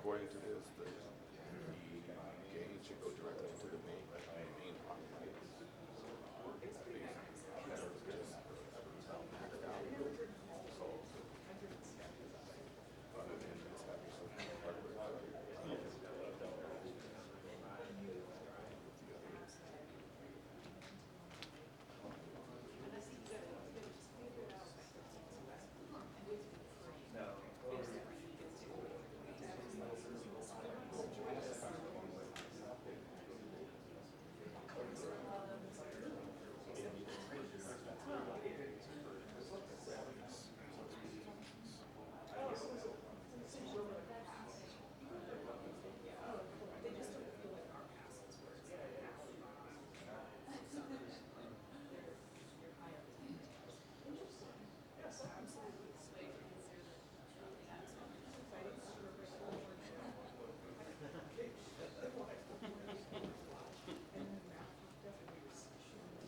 according to this, the gain should go directly into the main pot.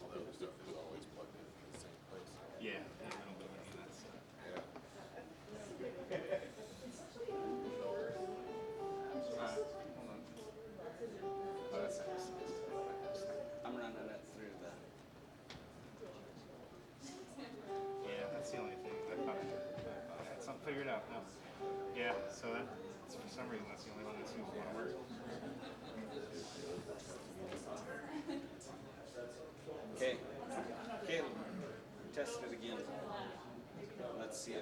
All the other stuff is always plugged in the same place. Yeah, I don't believe any of that stuff. Yeah. Hold on. Oh, that's nice. I'm running it through the. Yeah, that's the only thing. I thought I had something figured out. No. Yeah, so that's for some reason that's the only one that seems to want to work. Okay. Caleb, test it again. Let's see if.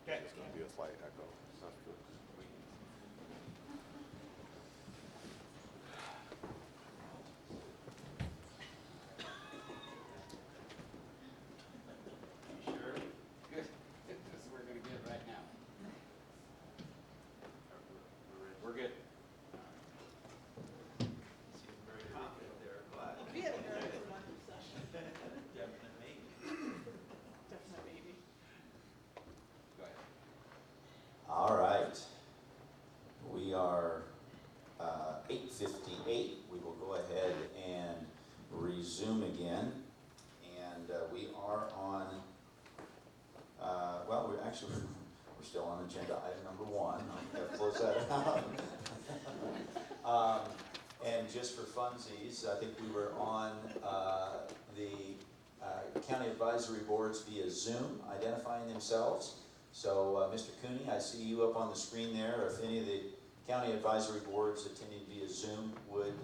Okay. It's going to be a slight echo. That's good. You sure? Good. This is what we're going to get right now. We're good. Very confident there, but Yeah. definite maybe. Definite baby. Go ahead. All right. We are 8:58. We will go ahead and resume again. And we are on, well, we're actually, we're still on agenda item number 1. I'm going to close that out. And just for funsies, I think we were on the county advisory boards via Zoom, identifying themselves. So, Mr. Cooney, I see you up on the screen there. If any of the county advisory boards attending via Zoom would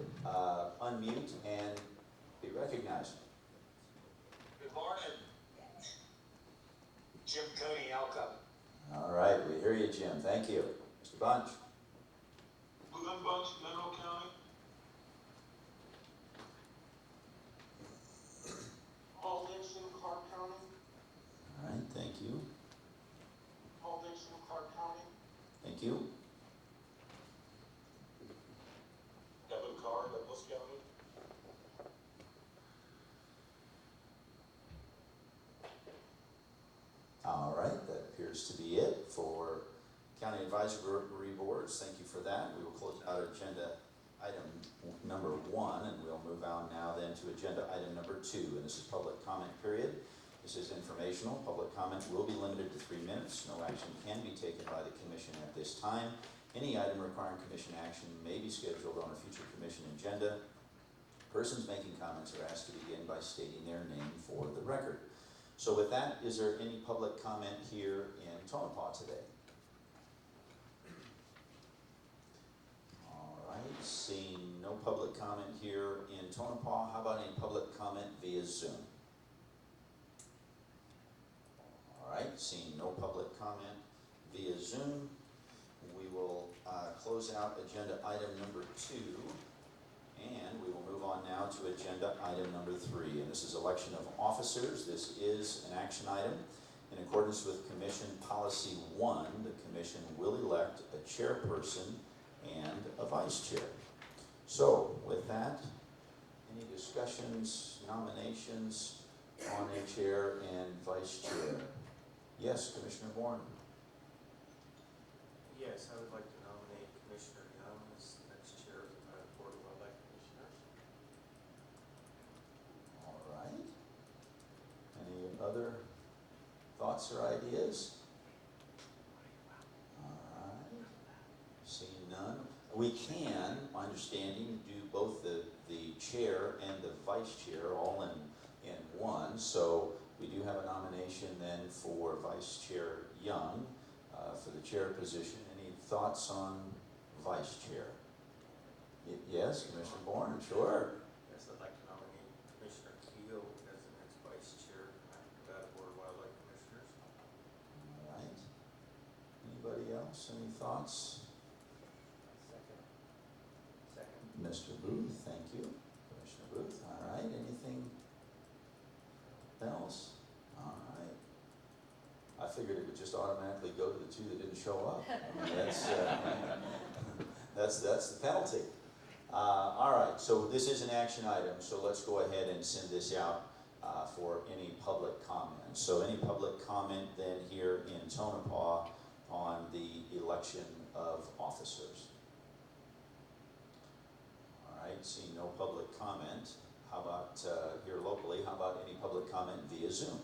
unmute and be recognized. Good morning. Jim Cooney, Elka. All right, we hear you, Jim. Thank you. Mr. Bunch. Glenn Bunch, Mineral County. Paul Dixon, Clark County. All right, thank you. Paul Dixon, Clark County. Thank you. Kevin Carr, Douglas County. All right, that appears to be it for county advisory boards. Thank you for that. We will close out agenda item number 1, and we'll move on now then to agenda item number 2, and this is public comment period. This is informational. Public comment will be limited to 3 minutes. No action can be taken by the commission at this time. Any item requiring commission action may be scheduled on a future commission agenda. Persons making comments are asked to begin by stating their name for the record. So with that, is there any public comment here in Tonopah today? All right, seeing no public comment here in Tonopah, how about any public comment via Zoom? All right, seeing no public comment via Zoom, we will close out agenda item number 2, and we will move on now to agenda item number 3, and this is election of officers. This is an action item. In accordance with Commission Policy 1, the Commission will elect a chairperson and a vice chair. So, with that, any discussions, nominations on a chair and vice chair? Yes, Commissioner Bourne. Yes, I would like to nominate Commissioner Young as the next chair of the Board of Wildlife Commissioners. other thoughts or ideas? All right. Seeing none. We can, my understanding, do both the chair and the vice chair all in one. So we do have a nomination then for Vice Chair Young for the chair position. Any thoughts on vice chair? Yes, Commissioner Bourne, sure. Yes, I'd like to nominate Commissioner Keel as the next vice chair after Nevada Board of Wildlife Commissioners. All right. Anybody else? Any thoughts? Second. Mr. Booth, thank you. Commissioner Booth, all right. Anything else? All right. I figured it would just automatically go to the two that didn't show up. I mean, that's the penalty. All right, so this is an action item, so let's go ahead and send this out for any public comment. So any public comment then here in Tonopah on the election of officers? All right, seeing no public comment, how about here locally, how about any public comment via Zoom?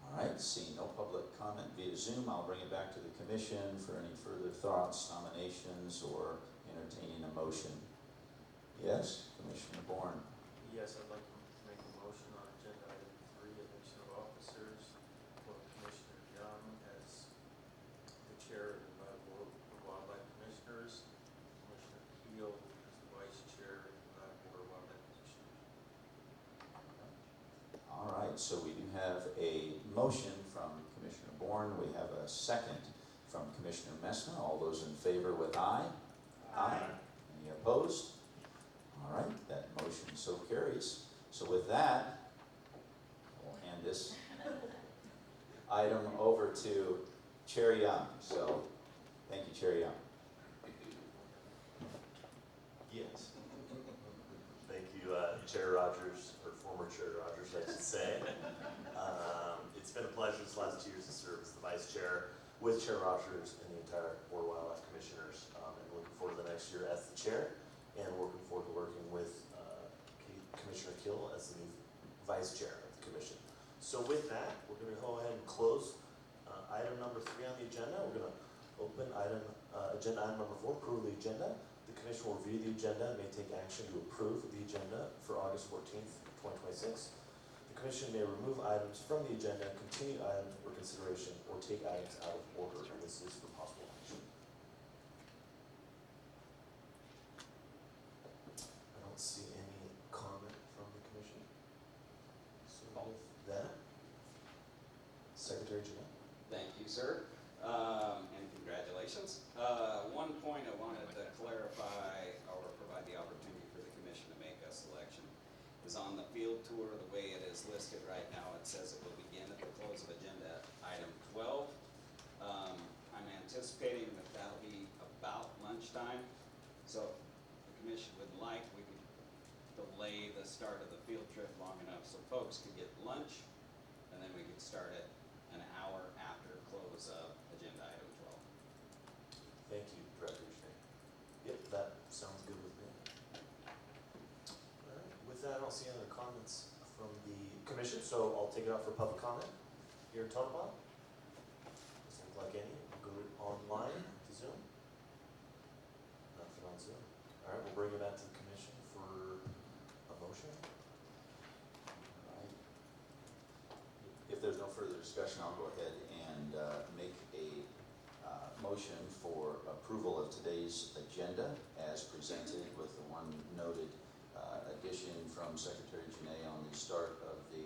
All right, seeing no public comment via Zoom, I'll bring it back to the commission for any further thoughts, nominations, or entertaining a motion. Yes, Commissioner Bourne. Yes, I'd like to make a motion on agenda item 3, election of officers, for Commissioner Young as the chair of the Nevada Board of Wildlife Commissioners, Commissioner Keel as the vice chair of the Nevada Board of Wildlife Commissioners. All right, so we do have a motion from Commissioner Bourne. We have a second from Commissioner Messna. All those in favor with aye? Aye. Any opposed? All right, that motion so carries. So with that, we'll hand this item over to Chair Young. So, thank you, Chair Young. Yes. Thank you, Chair Rogers, or former Chair Rogers, I should say. It's been a pleasure this last 2 years to serve as the Vice Chair with Chair Rogers and the entire Board of Wildlife Commissioners, and looking forward to the next year as the Chair, and looking forward to working with Commissioner Kill as the new Vice Chair of the Commission. So with that, we're going to go ahead and close item number 3 on the agenda. We're going to open agenda item number 4, approve the agenda. The Commission will review the agenda and may take action to approve the agenda for August 14th, 2026. The Commission may remove items from the agenda, continue items for consideration, or take items out of order, and this is for possible action. I don't see any comment from the Commission. So with that, Secretary Jeanette. Thank you, sir, and congratulations. One point I wanted to clarify or provide the opportunity for the commission to make a selection is on the field tour. The way it is listed right now, it says it will begin at the close of agenda item 12. I'm anticipating that that'll be about lunchtime. So if the commission would like, we could delay the start of the field trip long enough so folks could get lunch, and then we could start it an hour after close of agenda item 12. Thank you, Director Jeanette. Yep, that sounds good with me. All right, with that, I don't see any other comments from the Commission, so I'll take it out for public comment here in Tonopah. Doesn't look like any. We'll go online to Zoom. Nothing on Zoom. All right, we'll bring it back to the Commission for a motion. All right. If there's no further discussion, I'll go ahead and make a motion for approval of today's agenda as presented with the one noted addition from Secretary Janae on the start of the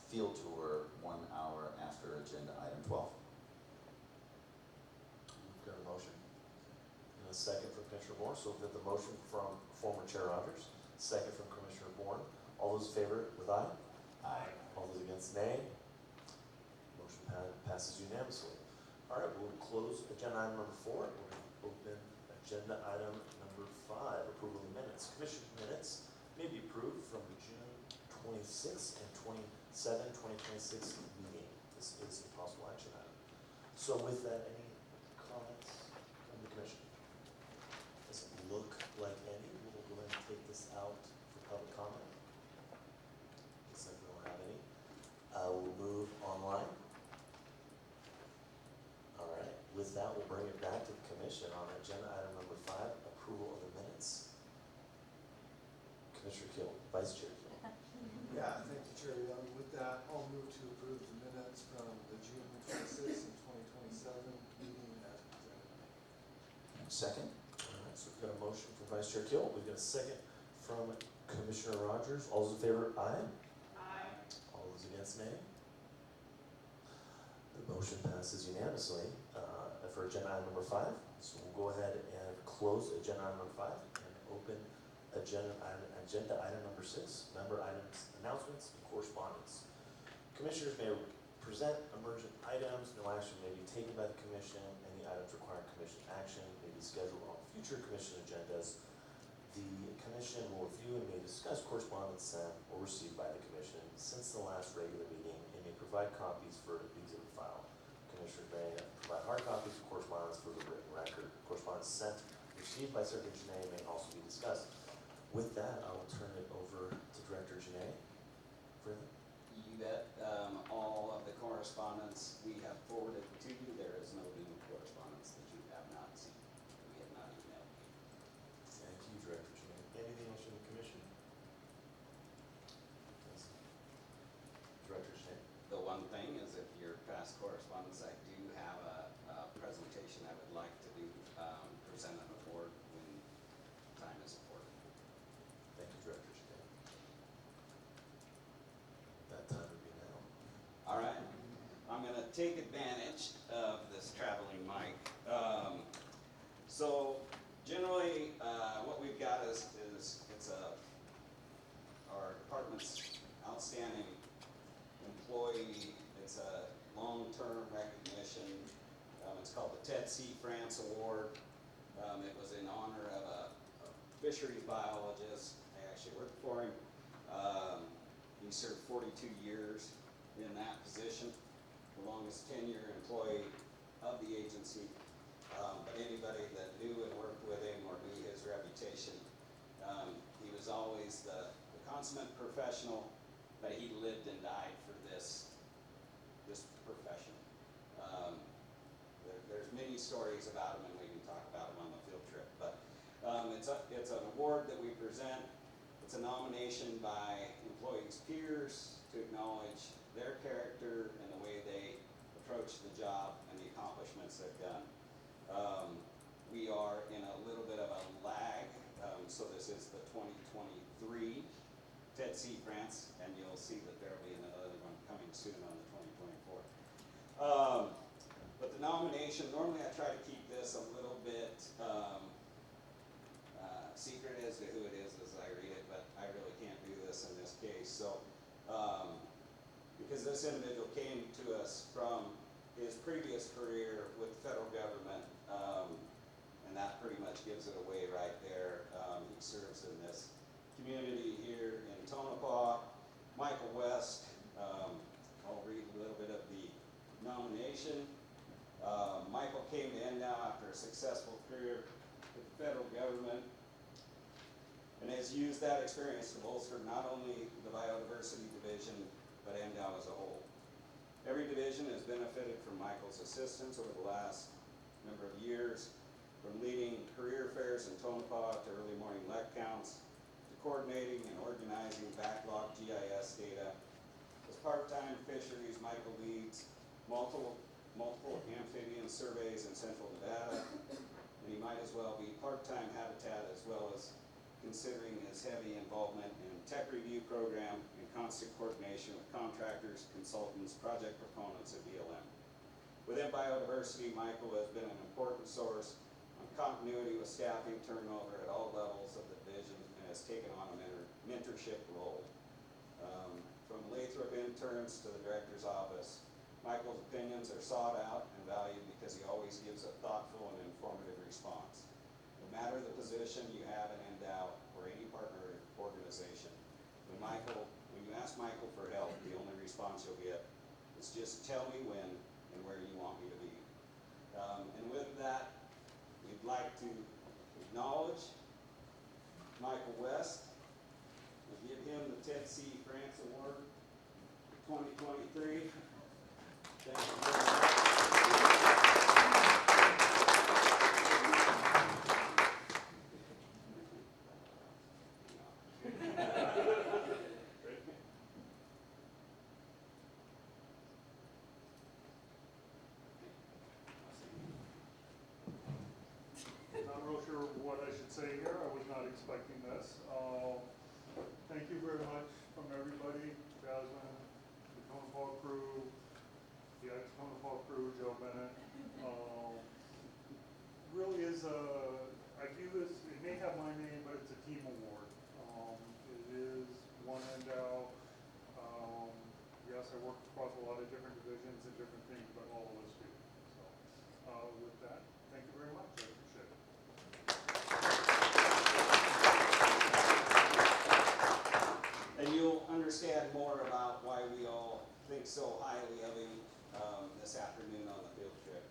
field tour 1 hour after agenda item 12. We've got a motion. And a second from Commissioner Bourne. So we've got the motion from former Chair Rogers, second from Commissioner Bourne. All those in favor with aye? Aye. All those against nay? Motion passes unanimously. All right, we'll close agenda item number 4. We're going to open agenda item number 5, approval of minutes. Commission minutes may be approved from the June 26th and 2026 meeting. This is a possible action item. So with that, any comments from the Commission? Doesn't look like any. We'll go ahead and take this out for public comment. Looks like we don't have any. bring it back to the commission on agenda item number 5, approval of the minutes. Commissioner Kill, Vice Chair Kill. Yeah, thank you, Chair Young. With that, I'll move to approve the minutes from the June 26th and 2027 meeting as presented. Second? All right, so we've got a motion from Vice Chair Kill. We've got a second from Commissioner Rogers. All those in favor, aye. Aye. All those against, nay. The motion passes unanimously for agenda item number 5. So we'll go ahead and close agenda item number 5 and open agenda item number 6, member items, announcements, and correspondence. Commissioners may present emergent items. No action may be taken by the commission. Any items requiring commission action may be scheduled on future commission agendas. The commission will review and may discuss correspondence sent or received by the commission since the last regular meeting and may provide copies for the exhibit file. Commissioners may provide hard copies of correspondence for the written record. Correspondence sent, received by Secretary Janae may also be discussed. With that, I will turn it over to Director Janae for the You bet. All of the correspondence we have forwarded to you. There is no new correspondence that you have not seen. We have not emailed you. Thank you, Director Janae. Anything else from the commission? Yes. Director Janae. The one thing is, if you're past correspondence, I do have a presentation I would like to do, present on the board when time is afforded. Thank you, Director Janae. That time would be now. All right, I'm gonna take advantage of this traveling mic. So generally, what we've got is our department's outstanding employee. It's a long-term recognition. It's called the Ted C. France Award. It was in honor of a fisheries biologist. I actually worked for him. He served 42 years in that position, the longest tenure employee of the agency. But anybody that knew and worked with him or knew his reputation, he was always the consummate professional, but he lived and died for this profession. There's many stories about him, and we can talk about him on the field trip. But it's an award that we present. It's a nomination by employees' peers to acknowledge their character and the way they approach the job and the accomplishments they've done. We are in a little bit of a lag, so this is the 2023 Ted C. France, and you'll see that there will be another one coming soon on the 2024. But the nomination, normally I try to keep this a little bit secret as to who it is as I read it, but I really can't do this in this case. So, because this individual came to us from his previous career with the federal government, and that pretty much gives it away right there. He serves in this community here in Tonopah. Michael West, I'll read a little bit of the nomination. Michael came to NDOW after a successful career with the federal government and has used that experience to bolster not only the biodiversity division, but NDOW as a whole. Every division has benefited from Michael's assistance over the last number of years, from leading career fairs in Tonopah to early morning lek counts, to coordinating and organizing backlog GIS data. As part-time fisheries, Michael leads multiple amphibian surveys in central Nevada, and he might as well be part-time habitat, as well as considering his heavy involvement in tech review program and constant coordination with contractors, consultants, project proponents at BLM. Within biodiversity, Michael has been an important source on continuity with staffing turnover at all levels of the division and has taken on a mentorship role. From Lathrop interns to the director's office, Michael's opinions are sought out and valued because he always gives a thoughtful and informative response. No matter the position you have in NDOW or any partner organization, when you ask Michael for help, the only response you'll get is just tell me when and where you want me to be. And with that, we'd like to acknowledge Michael West and give him the Ted C. France Award 2023. Thank you very much. sure what I should say here. I was not expecting this. Thank you very much from everybody, Jasmine, the Tonopah crew, the ex-Tonopah crew, Joe Bennett. Really is I view this, it may have my name, but it's a team award. It is one end out. Yes, I work across a lot of different divisions and different things, but all of us do. So, with that, thank you very much. I appreciate it. And you'll understand more about why we all think so highly of him this afternoon on the field trip.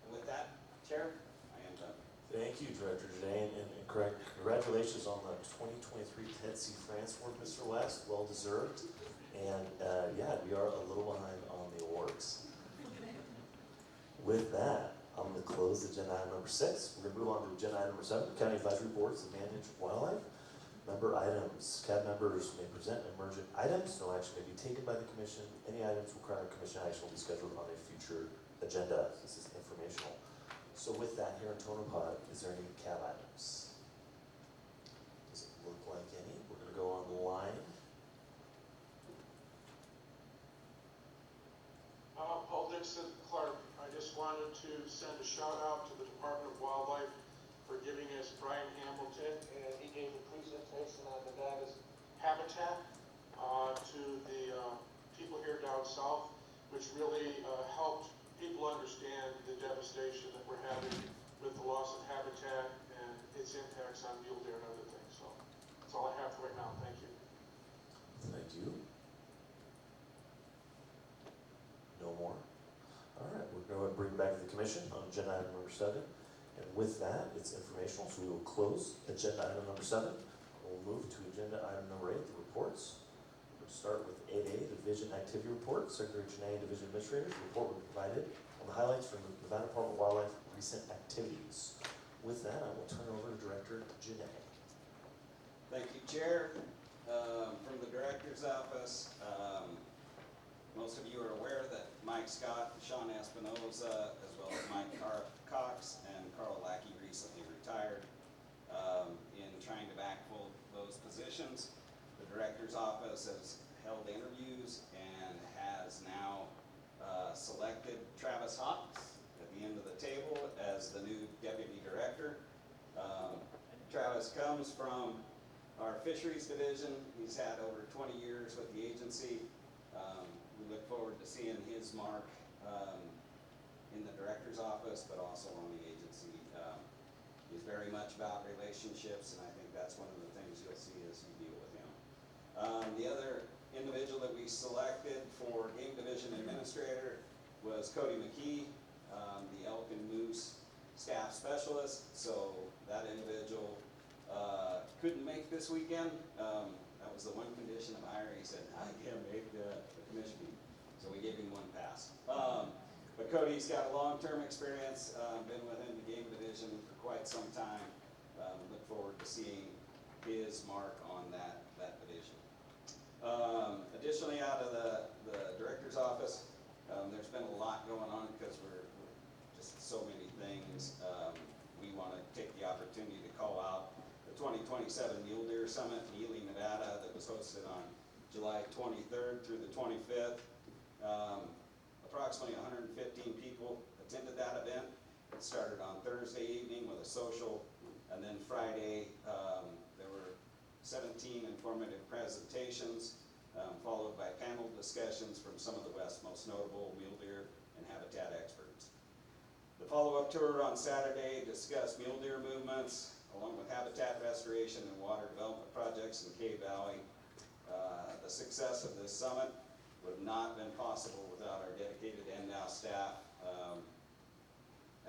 And with that, Chair, I am done. Thank you, Director Janae, and congratulations on the 2023 Ted C. France Award, Mr. West, well deserved. And yeah, we are a little behind on the awards. With that, I'm going to close agenda item number 6. We're going to move on to agenda item number 7, County Advisory Boards and Manage Wildlife. Member items. CAB members may present emergent items. No action may be taken by the Commission. Any items requiring Commission action will be scheduled on a future agenda. This is informational. So with that, here in Tonopah, is there any CAB items? Does it look like any? We're going to go on the line. Paul Dixon, Clark. I just wanted to send a shout out to the Department of Wildlife for giving us Brian Hamilton, and he gave a presentation on Nevada's habitat to the people here down south, which really helped people understand the devastation that we're having with the loss of habitat and its impacts on mule deer and other things. So that's all I have for right now. Thank you. Thank you. No more? All right, we're going to bring back to the Commission on agenda item number 7. And with that, it's informational, so we will close agenda item number 7. We'll move to agenda item number 8, the reports. We'll start with 8A, the Division Activity Report. Secretary Janae, Division Administrator, the report will be provided on the highlights from the Nevada Department of Wildlife recent activities. With that, I will turn it over to Director Janae. Thank you, Chair. From the Director's Office, most of you are aware that Mike Scott, Sean Espinoza, as well as Mike Cox and Carl Lackey recently retired. In trying to backfill those positions, the Director's Office has held interviews and has now selected Travis Hawks at the end of the table as the new Deputy Director. Travis comes from our Fisheries Division. He's had over 20 years with the agency. We look forward to seeing his mark in the Director's Office, but also on the agency. He's very much about relationships, and I think that's one of the things you'll see as you deal with him. The other individual that we selected for Game Division Administrator was Cody McKee, the Elk and Moose Staff Specialist. So that individual couldn't make this weekend. That was the one condition of hire. He said, I can't make the commission meeting. So we gave him one pass. But Cody's got a long-term experience, been within the Game Division for quite some time. Look forward to seeing his mark on that division. Additionally, out of the Director's Office, there's been a lot going on because we're just so many things. We want to take the opportunity to call out the 2027 Mule Deer Summit in Ely, Nevada that was hosted on July 23rd through the 25th. Approximately 115 people attended that event. It started on Thursday evening with a social, and then Friday there were 17 informative presentations, followed by panel discussions from some of the West's most notable mule deer and habitat experts. The follow-up tour on Saturday discussed mule deer movements, along with habitat restoration and water development projects in Cave Valley. The success of this summit would not have been possible without our dedicated NDOW staff.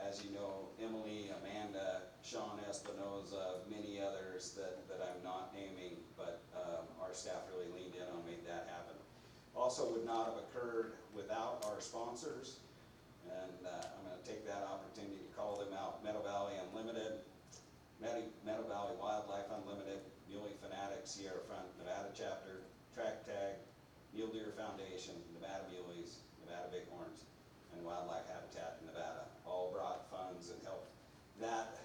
As you know, Emily, Amanda, Sean Espinoza, many others that I'm not naming, but our staff really leaned in on made that happen. Also would not have occurred without our sponsors, and I'm going to take that opportunity to call them out. Meadow Valley Unlimited, Meadow Valley Wildlife Unlimited, Muley Fanatics, Sierra Front Nevada Chapter, Track Tag, Mule Deer Foundation, Nevada Muleys, Nevada Bighorns, and Wildlife Habitat in Nevada. All brought funds and helped that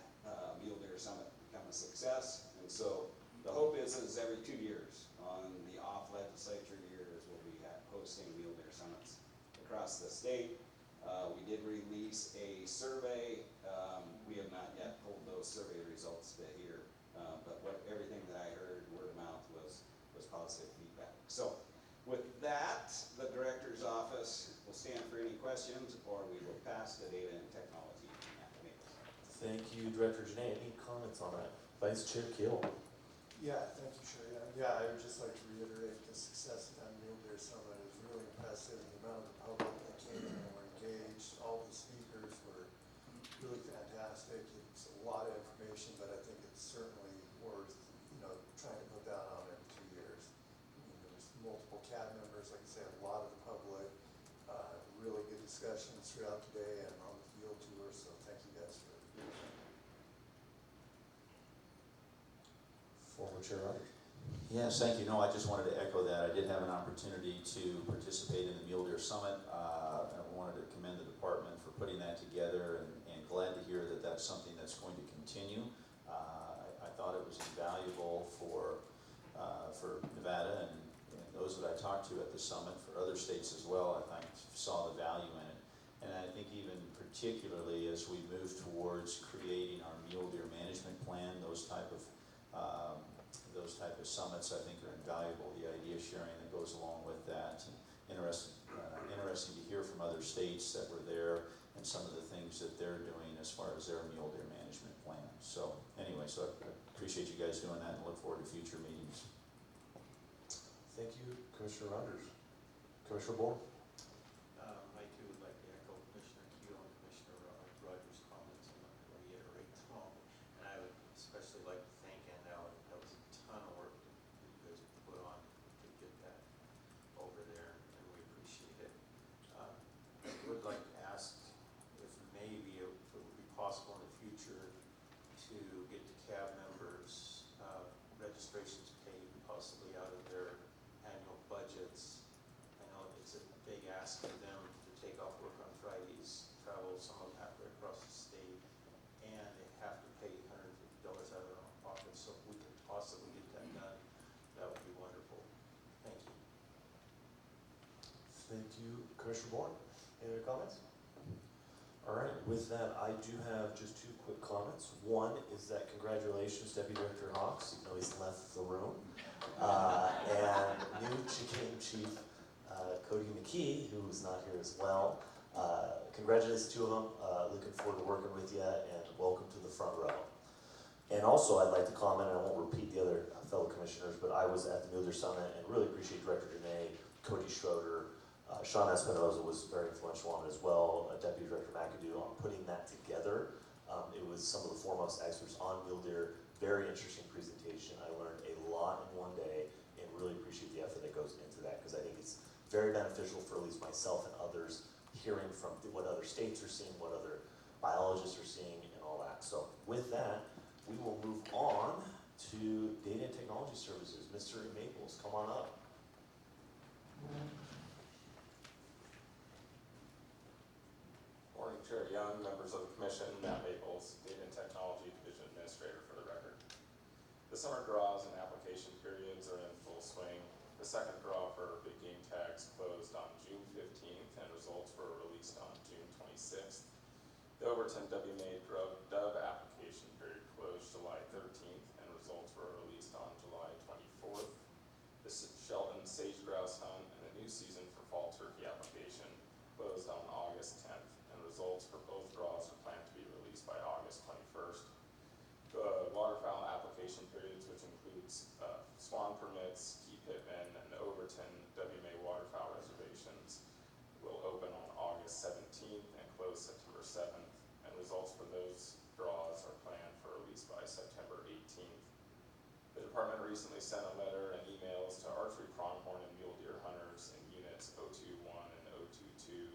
success. And so the hope is every 2 years, on the off legislature years, we'll be hosting Mule Deer Summits across the state. We did release a survey. We have not yet pulled those survey results to here, but everything that I heard, word of mouth, was positive feedback. So with that, the director's office will stand for any questions, or we will pass to data and technology. Thank you, Director Janae. Any comments on that? Vice Chair Keel. Yeah, thank you, Sherry. Yeah, I would just like to reiterate the success of that Mule Deer Summit is really impressive. The amount of the public that came in and were engaged, all the speakers were really fantastic. It's a lot of information, but I think it's certainly worth, trying to put that on every 2 years. There was multiple CAB members, like I say, a lot of the public, really good discussions throughout the day and on the field tour, so thank you guys for it. Former Chair Rogers. Yes, thank you. No, I just wanted to echo that. I did have an opportunity to participate in the Mule Deer Summit. I wanted to commend the department for putting that together, and glad to hear that that's something that's going to continue. I thought it was invaluable for Nevada and those that I talked to at the summit, for other states as well. I think saw the value in it. And I think even particularly as we move towards creating our mule deer management plan, those type of summits I think are invaluable. The idea sharing that goes along with that. And interesting to hear from other states that were there and some of the things that they're doing as far as their mule deer management plan. So anyway, so I appreciate you guys doing that and look forward to future meetings. Thank you, Commissioner Rogers. Commissioner Bohr. I too would like to echo Commissioner Keel and Commissioner Rogers' comments. I'm not going to reiterate them all. And I would especially like to thank Ann. That was a ton of work that you guys put on to get that over there, and we appreciate it. I would like to ask if maybe it would be possible in the future to get the CAB members' registrations paid possibly out of their annual budgets. I know it's a big ask for them to take off work on Fridays, travel some of them halfway across the state, and they have to pay $150 out of their own pocket. So if we could possibly get that done, that would be wonderful. Thank you. Thank you, Commissioner Bohr. Any other comments? All right, with that, I do have just 2 quick comments. One is that congratulations, Deputy Director Hawks, even though he's left the room. And new Chicane Chief Cody McKee, who is not here as well. Congratulations to 2 of them. Looking forward to working with you, and welcome to the front row. And also, I'd like to comment, and I won't repeat the other fellow commissioners, but I was at the Mule Deer Summit and really appreciate Director Janae, Cody Schroeder, Sean Espinoza was very influential on it as well, Deputy Director McAdoo, on putting that together. It was some of the foremost experts on mule deer. Very interesting presentation. I learned a lot in one day, and really appreciate the effort that goes into that, because I think it's very beneficial for at least myself and others, hearing from what other states are seeing, what other biologists are seeing, and all that. So with that, we will move on to Data and Technology Services. Mr. Maples, come on up. Morning, Chair Young, members of the Commission, Matt Maples, Data and Technology Division Administrator for the record. The summer draws and application periods are in full swing. The second draw for big game tags closed on June 15th and results were released on June 26th. The Overton WMA Dove application period closed July 13th and results were released on July 24th. The Sheldon Sage Grouse Hunt and the new season for fall turkey application closed on August 10th. Results for both draws are planned to be released by August 21st. The waterfowl application periods, which includes swan permits, Key Pittman, and the Overton WMA waterfowl reservations, will open on August 17th and close September 7th, and results for those draws are planned for release by September 18th. The department recently sent a letter and emails to archery pronghorn and mule deer hunters in units 021 and 022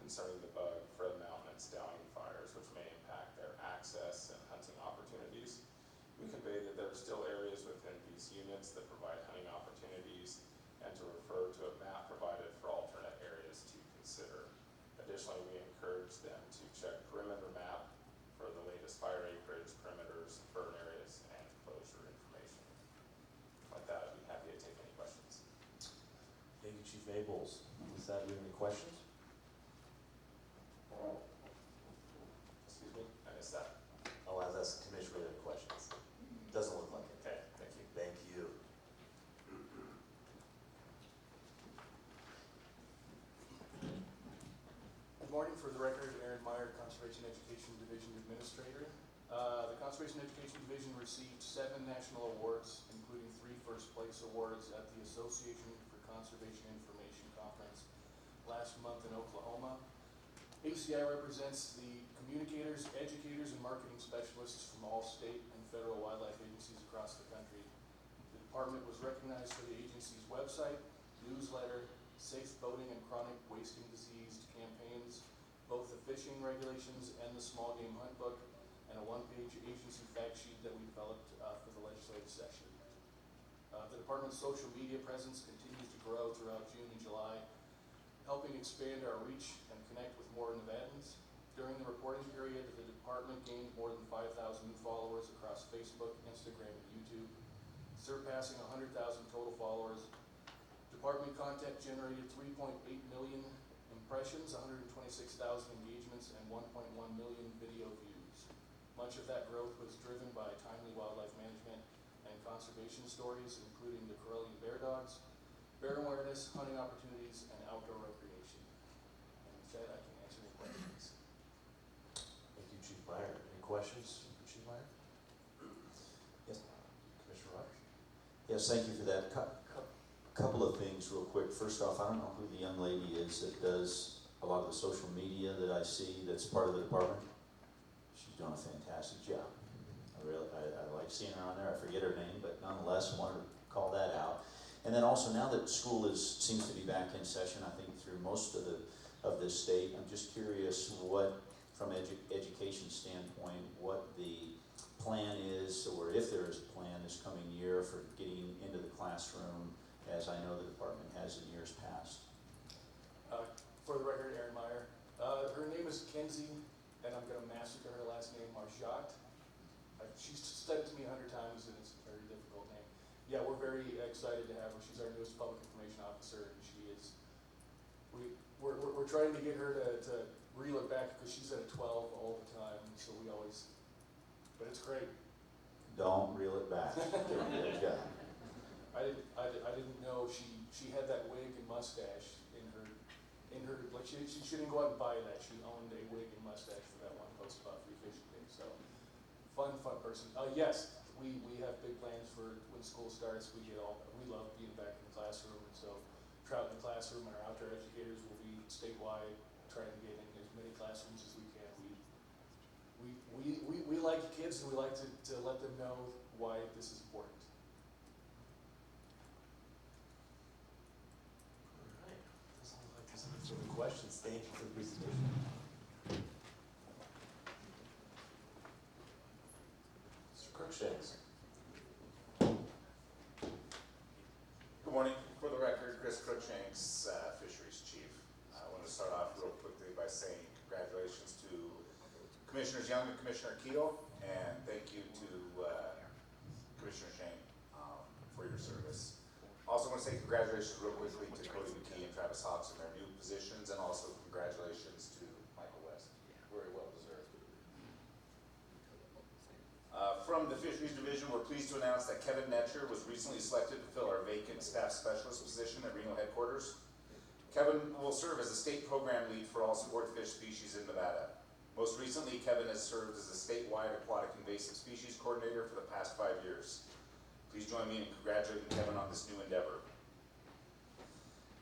concerning the bug, Fred Mountain, and Downing fires, which may impact their access and hunting opportunities. We convey that there are still areas within these units that provide hunting opportunities, and to refer to a map provided for alternate areas to consider. Additionally, we encourage them to check perimeter map for the latest fire acreage, perimeters, burn areas, and closed Maples, with that, do you have any questions? Excuse me, I missed that. I'll ask the commission if you have any questions. Doesn't look like it. Okay, thank you. Thank you. Good morning. For the record, Aaron Meyer, Conservation Education Division Administrator. The Conservation Education Division received 7 national awards, including 3 first-place awards at the Association for Conservation Information Conference last month in Oklahoma. ACI represents the communicators, educators, and marketing specialists from all state and federal wildlife agencies across the country. The department was recognized for the agency's website, newsletter, safe boating and chronic wasting disease campaigns, both the fishing regulations and the small game hunt book, and a 1-page agency fact sheet that we developed for the legislative session. The department's social media presence continues to grow throughout June and July, helping expand our reach and connect with more Nevadans. During the reporting period, the department gained more than 5,000 new followers across Facebook, Instagram, and YouTube, surpassing 100,000 total followers. Department content generated 3.8 million impressions, 126,000 engagements, and 1.1 million video views. Much of that growth was driven by timely wildlife management and conservation stories, including the Corellian bear dogs, bear awareness, hunting opportunities, and outdoor recreation. And with that, I can answer any questions. Thank you, Chief Meyer. Any questions, Chief Meyer? Yes. Commissioner Rogers? Yes, thank you for that. Couple of things real quick. First off, I don't know who the young lady is that does a lot of the social media that I see that's part of the department. She's doing a fantastic job. I like seeing her on there. I forget her name, but nonetheless, I wanted to call that out. And then also, now that school seems to be back in session, I think through most of this state, I'm just curious what, from education standpoint, what the plan is, or if there is a plan this coming year for getting into the classroom, as I know the department has in years past. For the record, Aaron Meyer. Her name is Kenzie, and I'm going to massacre her last name, Marjat. She's said it to me 100 times, and it's a very difficult name. Yeah, we're very excited to have her. She's our newest public information officer, and she is. We're trying to get her to reel it back because she's at a 12 all the time, so we always. But it's great. Don't reel it back. Yeah. I didn't know she had that wig and mustache in her like she didn't go out and buy that. She owned a wig and mustache for that one post about free fishing day. So fun person. Yes, we have big plans for when school starts. We love being back in the classroom, and so trout in the classroom and our outdoor educators will be statewide trying to get in as many classrooms as we can. We like kids, and we like to let them know why this is important. Any questions? Thank you for the presentation. Mr. Crookshanks. Good morning. For the record, Chris Crookshanks, Fisheries Chief. I want to start off real quickly by saying congratulations to Commissioners Young and Commissioner Keel, and thank you to Commissioner Shane for your service. Also want to say congratulations real quickly to Cody McKee and Travis Hawks in their new positions, and also congratulations to Michael West. Very well deserved. From the Fisheries Division, we're pleased to announce that Kevin Netcher was recently selected to fill our vacant staff specialist position at Reno headquarters. Kevin will serve as the state program lead for all sport fish species in Nevada. Most recently, Kevin has served as the statewide aquatic invasive species coordinator for the past 5 years. Please join me in congratulating Kevin on this new endeavor.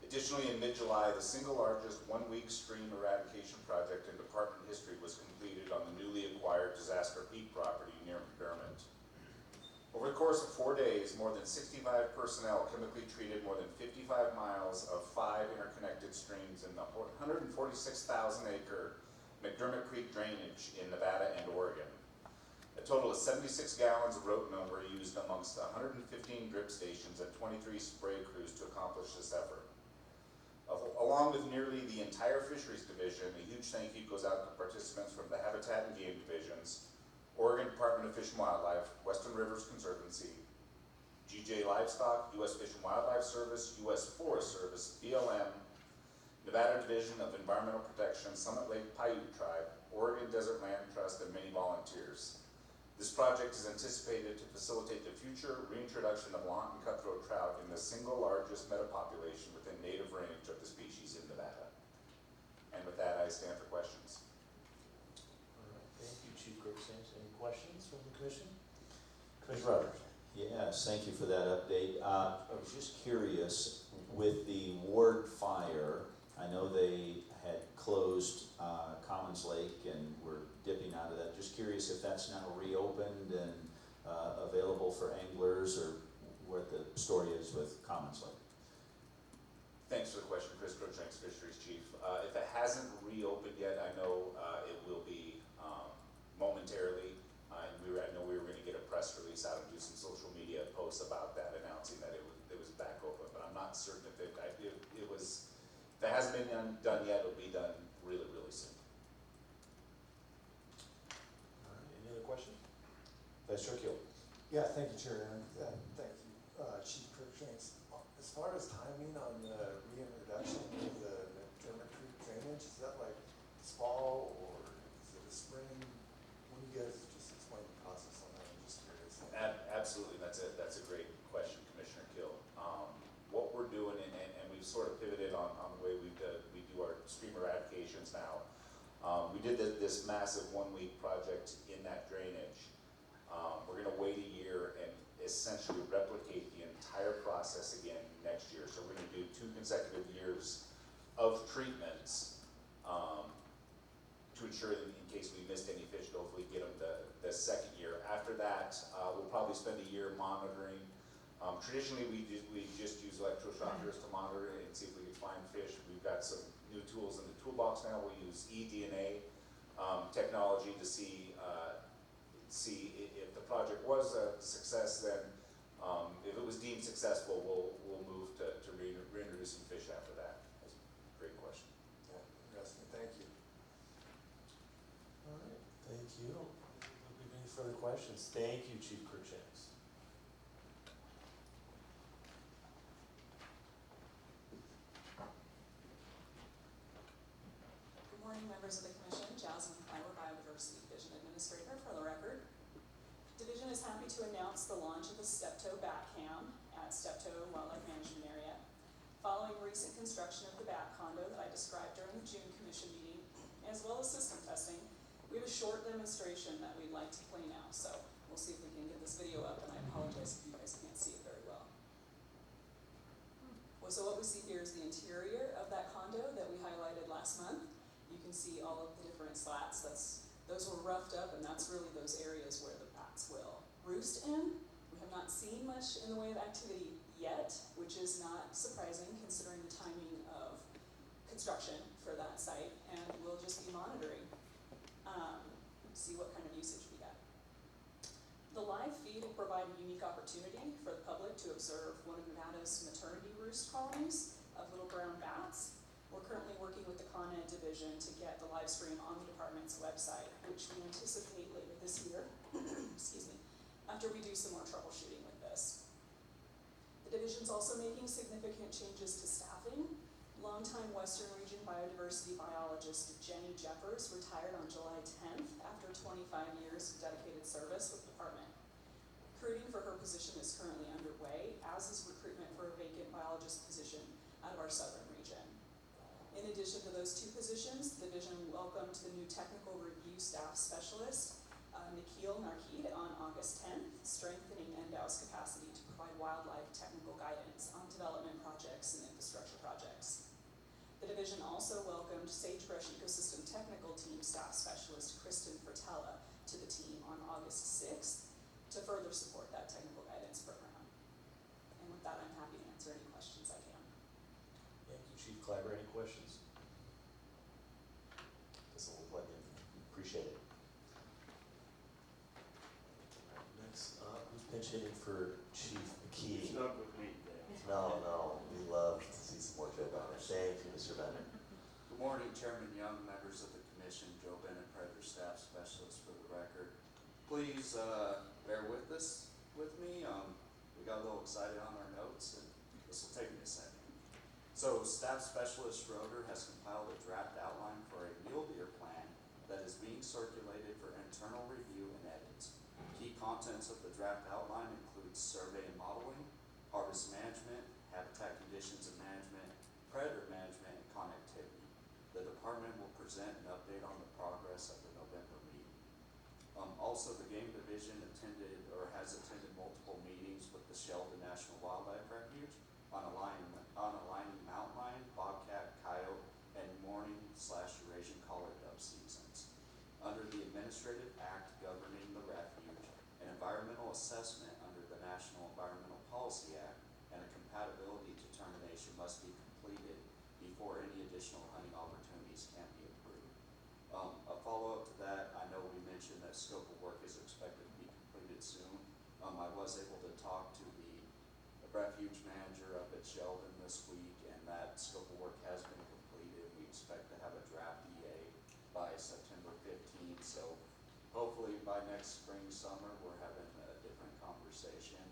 Additionally, in mid-July, the single largest one-week stream eradication project in department history was completed on the newly acquired Disaster Peak property near McDermott. Over the course of 4 days, more than 65 personnel chemically treated more than 55 miles of 5 interconnected streams in the 146,000-acre McDermott Creek drainage in Nevada and Oregon. A total of 76 gallons of rotenone were used amongst 115 drip stations and 23 spray crews to accomplish this effort. Along with nearly the entire Fisheries Division, a huge thank you goes out to participants from the Habitat and Game Divisions, Oregon Department of Fish and Wildlife, Western Rivers Conservancy, TJ Livestock, U.S. Fish and Wildlife Service, U.S. Forest Service, BLM, Nevada Division of Environmental Protection, Summit Lake Paiute Tribe, Oregon Desert Land Trust, and many volunteers. This project is anticipated to facilitate the future reintroduction of Lawton cutthroat trout in the single largest metapopulation within native range of the species in Nevada. And with that, I stand for questions. All right, thank you, Chief Crookshanks. Any questions from the commission? Commissioner Rogers. Yes, thank you for that update. I was just curious, with the Ward fire, I know they had closed Commons Lake and were dipping out of that. Just curious if that's now reopened and available for anglers, or what the story is with Commons Lake. Thanks for the question, Chris Crookshanks, Fisheries Chief. If it hasn't reopened yet, I know it will be momentarily. I know we were going to get a press release out and do some social media posts about that, announcing that it was back open. But I'm not certain if it was. If it hasn't been done yet, it'll be done really, really soon. All right, any other questions? Vice Chair Keel. Yeah, thank you, Chair, and thank you, Chief Crookshanks. As far as timing on the reintroduction of the McDermott Creek drainage, is that like this fall, or is it a spring? When you guys just explain the process on that, I'm just curious. Absolutely, that's a great question, Commissioner Kill. What we're doing, and we've sort of pivoted on the way we do our stream eradications now. We did this massive 1-week project in that drainage. We're going to wait a year and essentially replicate the entire process again next year. So we're going to do 2 consecutive years of treatments to ensure that in case we missed any fish, to hopefully get them the second year. After that, we'll probably spend a year monitoring. Traditionally, we just use electroshockers to monitor it and see if we can find fish. We've got some new tools in the toolbox now. We'll use eDNA technology to see if the project was a success. Then, if it was deemed successful, we'll move to reintroducing fish after that. That's a great question. Yeah, interesting. Thank you. All right, thank you. Don't we have any further questions? Thank you, Chief Crookshanks. Good morning, members of the Commission. Jasmine Clymer, Biodiversity Division Administrator, for the record. Division is happy to announce the launch of the Steptoe Bat Cam at Steptoe Wildlife Management Area. Following recent construction of the bat condo that I described during the June Commission meeting, as well as system testing, we have a short demonstration that we'd like to play now. So we'll see if we can get this video up, and I apologize if you guys can't see it very well. So what we see here is the interior of that condo that we highlighted last month. You can see all of the different slats. Those were roughed up, and that's really those areas where the bats will roost in. We have not seen much in the way of activity yet, which is not surprising considering the timing of construction for that site, and we'll just be monitoring, see what kind of usage we get. The live feed will provide a unique opportunity for the public to observe one of Nevada's maternity roost colonies of little brown bats. We're currently working with the Con Ed Division to get the live stream on the department's website, which we anticipate later this year, excuse me, after we do some more troubleshooting with this. The division's also making significant changes to staffing. Longtime Western Region biodiversity biologist Jenny Jeffers retired on July 10th after 25 years of dedicated service with the department. Recruiting for her position is currently underway, as is recruitment for a vacant biologist position out of our southern region. In addition to those 2 positions, the division welcomed the new technical review staff specialist, Nikhil Narkid, on August 10th, strengthening NDOW's capacity to provide wildlife technical guidance on development projects and infrastructure projects. The division also welcomed Sagebrush Ecosystem Technical Team staff specialist Kristen Fertella to the team on August 6th to further support that technical guidance program. And with that, I'm happy to answer any questions I can. Thank you, Chief Clymer. Any questions? Doesn't look like it. Appreciate it. All right, next up, who's pinch hitting for Chief McKee? Stuck with me. No, we love to see some more Joe Bennett. Thank you, Mr. Bennett. Good morning, Chairman Young, members of the Commission, Joe Bennett, Predator Staff Specialist for the record. Please bear with me. We got got a little excited on our notes, and this will take me a second. So Staff Specialist Schroeder has compiled a draft outline for a mule deer plan that is being circulated for internal review and edits. Key contents of the draft outline include survey and modeling, harvest management, habitat conditions and management, predator management, and connectivity. The department will present an update on the progress at the November meeting. Also, the Game Division has attended multiple meetings with the Sheldon National Wildlife Refuge on aligning mountain lion, bobcat, coyote, and mourning/Eurasian collared dove seasons. Under the Administrative Act governing the refuge, an environmental assessment under the National Environmental Policy Act and a compatibility determination must be completed before any additional hunting opportunities can be approved. A follow-up to that, I know we mentioned that scope of work is expected to be completed soon. I was able to talk to the refuge manager up at Sheldon this week, and that scope of work has been completed. We expect to have a draft EA by September 15th, so hopefully by next spring, summer, we're having a different conversation,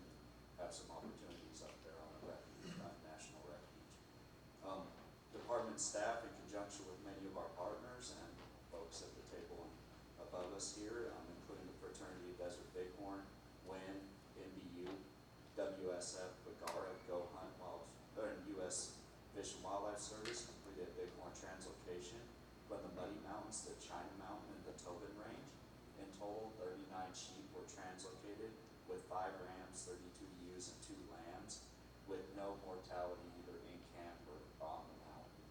have some opportunities up there on the refuge, National Refuge. Department staff, in conjunction with many of our partners and folks at the table above us here, including the Fraternity of Desert Bighorn, WIN, NBU, WSF, Bagara, Go Hunt, and U.S. Fish and Wildlife Service, completed a Bighorn translocation from the Muddy Mountains to China Mountain and the Tobin Range. In total, 39 sheep were translocated with 5 rams, 32 ewes, and 2 lambs, with no mortality either in camp or on the mountain.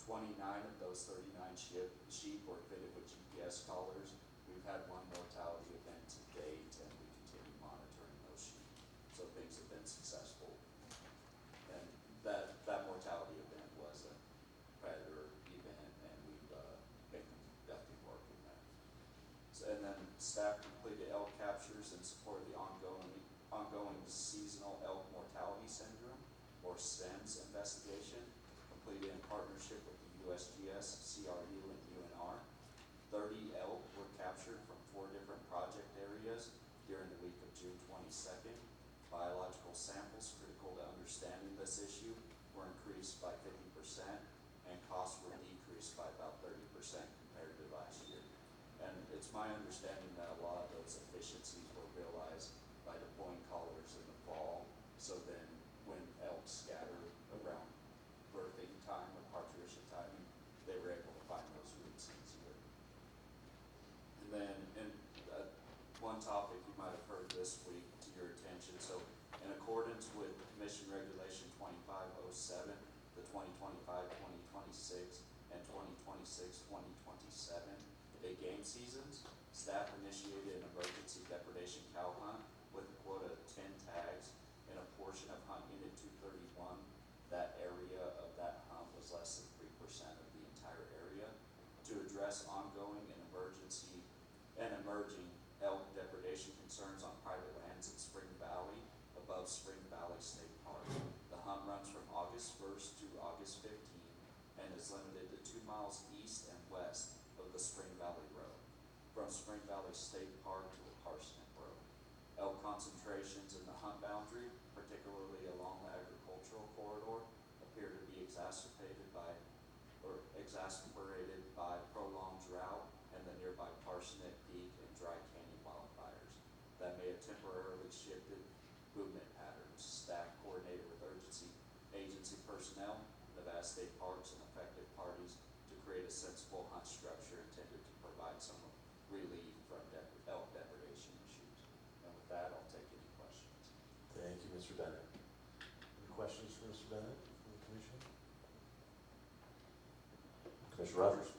29 of those 39 sheep were fitted with GPS collars. We've had 1 mortality event to date, and we continue monitoring those sheep. So things have been successful. And that mortality event was a predator event, and we've been conducting work in that. So, and then staff completed elk captures in support of the ongoing seasonal elk mortality syndrome, or SEMS investigation, completed in partnership with the USGS, CRU, and UNR. 30 elk were captured from 4 different project areas during the week of June 22nd. Biological samples critical to understanding this issue were increased by 50%, and costs were decreased by about 30% compared to last year. And it's my understanding that a lot of those efficiencies were realized by deploying collars in the fall, so then when elk scatter around birthing time or parturition time, they were able to find those routes easier. And then, one topic you might have heard this week to your attention, so in accordance with Commission Regulation 2507, the 2025-2026 and 2026-2027 big game seasons, staff initiated an emergency depredation cow hunt with a quota of 10 tags in a portion of Hunt Unit 231. That area of that hunt was less than 3% of the entire area. To address ongoing and emerging elk depredation concerns on private lands in Spring Valley, above Spring Valley State Park. The hunt runs from August 1st to August 15th and is limited to 2 miles east and west of the Spring Valley Road, from Spring Valley State Park to the Parsnip Road. Elk concentrations in the hunt boundary, particularly along the agricultural corridor, appear to be exacerbated by prolonged drought and the nearby Parsnip Peak and Dry Canyon wildfires that may have temporarily shifted movement patterns. Staff coordinated with agency personnel, Nevada State Parks, and affected parties to create a sensible hunt structure intended to provide some relief from elk depredation issues. And with that, I'll take any questions. Thank you, Mr. Bennett. Any questions for Mr. Bennett from the commission? Commissioner Rogers?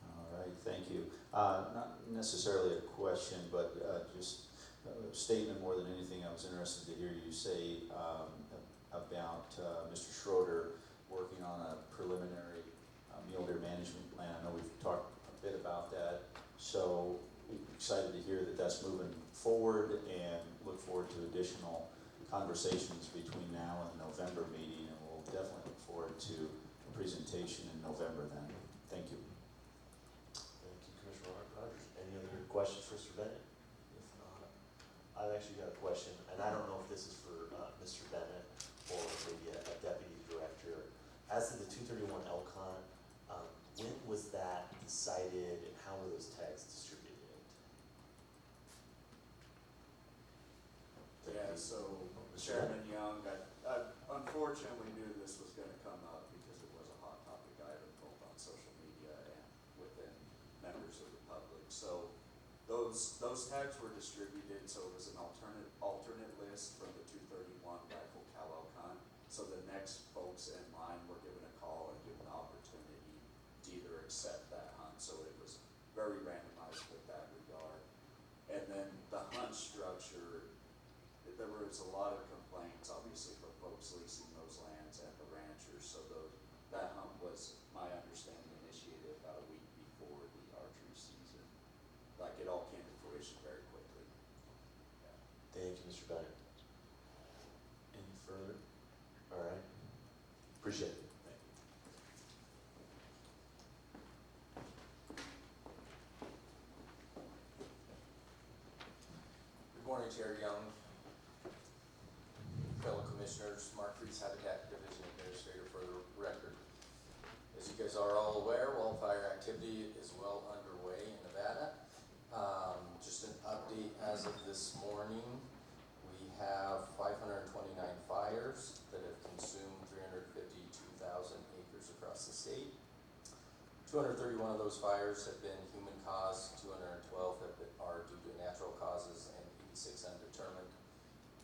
All right, thank you. Not necessarily a question, but just a statement more than anything. I was interested to hear you say about Mr. Schroeder working on a preliminary mule deer management plan. I know we've talked a bit about that, so excited to hear that that's moving forward, and look forward to additional conversations between now and the November meeting, and we'll definitely look forward to a presentation in November then. Thank you. Thank you, Commissioner Rogers. Any other questions for Mr. Bennett? If not, I've actually got a question, and I don't know if this as to the 231 elk hunt, when was that decided and how were those tags distributed? Yeah, so Chairman Young, I unfortunately knew this was gonna come up because it was a hot topic item both on social media and within members of the public. So those tags were distributed, so it was an alternate list from the 231 rifle cow elk hunt. So the next folks in line were given a call and given the opportunity to either accept that hunt. So it was very randomized with that regard. And then the hunt structure, there was a lot of complaints, obviously, from folks leasing those lands and the ranchers. So that hunt was, my understanding, initiated about a week before the archery season. Like, it all came to fruition very quickly. Thank you, Mr. Bennett. Any further? All right. Appreciate it. Thank you. Good morning, Chair Young, fellow commissioners, Mark Reese, Habitat Division Administrator for the record. As you guys are all aware, wildfire activity is well underway in Nevada. Just an update as of this morning, we have 529 fires that have consumed 352,000 acres across the state. 231 of those fires have been human caused, 212 are due to natural causes, and 86 undetermined.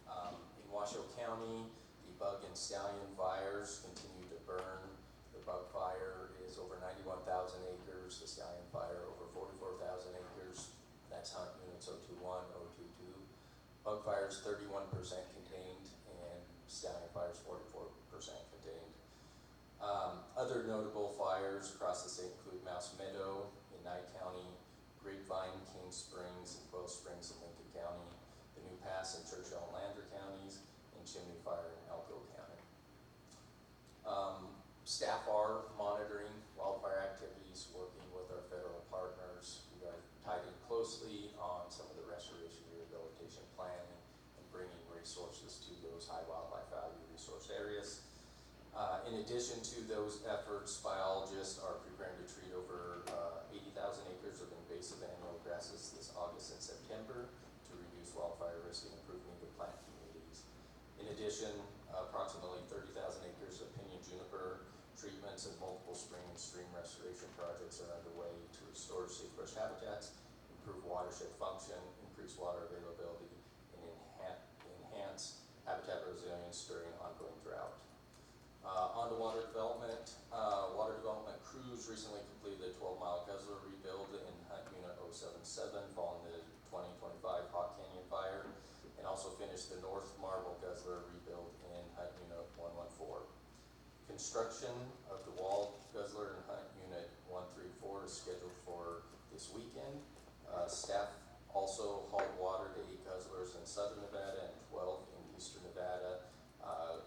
In Washoe County, the bug and stallion fires continue to burn. The bug fire is over 91,000 acres, the stallion fire over 44,000 acres. That's hunt units 021, 022. Bug fire is 31% contained, and stallion fire is 44% contained. Other notable fires across the state include Mouse Meadow in Nye County, Grapevine, King Springs, and Quail Springs in Lincoln County, the New Pass in Churchill and Lander counties, and Chimney Fire in Elko County. Staff are monitoring wildfire activities, working with our federal partners. We are tied in closely on some of the restoration rehabilitation planning and bringing resources to those high wildlife value resource areas. In addition to those efforts, biologists are preparing to treat over 80,000 acres of invasive annual grasses this August and September to reduce wildfire risk and improve native plant communities. In addition, approximately 30,000 acres of pinyon juniper treatments and multiple spring and stream restoration projects are underway to restore sagebrush habitats, improve watershed function, increase water availability, and enhance habitat resilience during ongoing drought. On to water development. Water development crews recently completed the 12-mile guzzler rebuild in Hunt Unit 077 following the 2025 Hawk Canyon fire, and also finished the North Marble guzzler rebuild in Hunt Unit 114. Construction of the wall guzzler in Hunt Unit 134 is scheduled for this weekend. Staff also hauled water to 8 guzzlers in southern Nevada and 12 in eastern Nevada.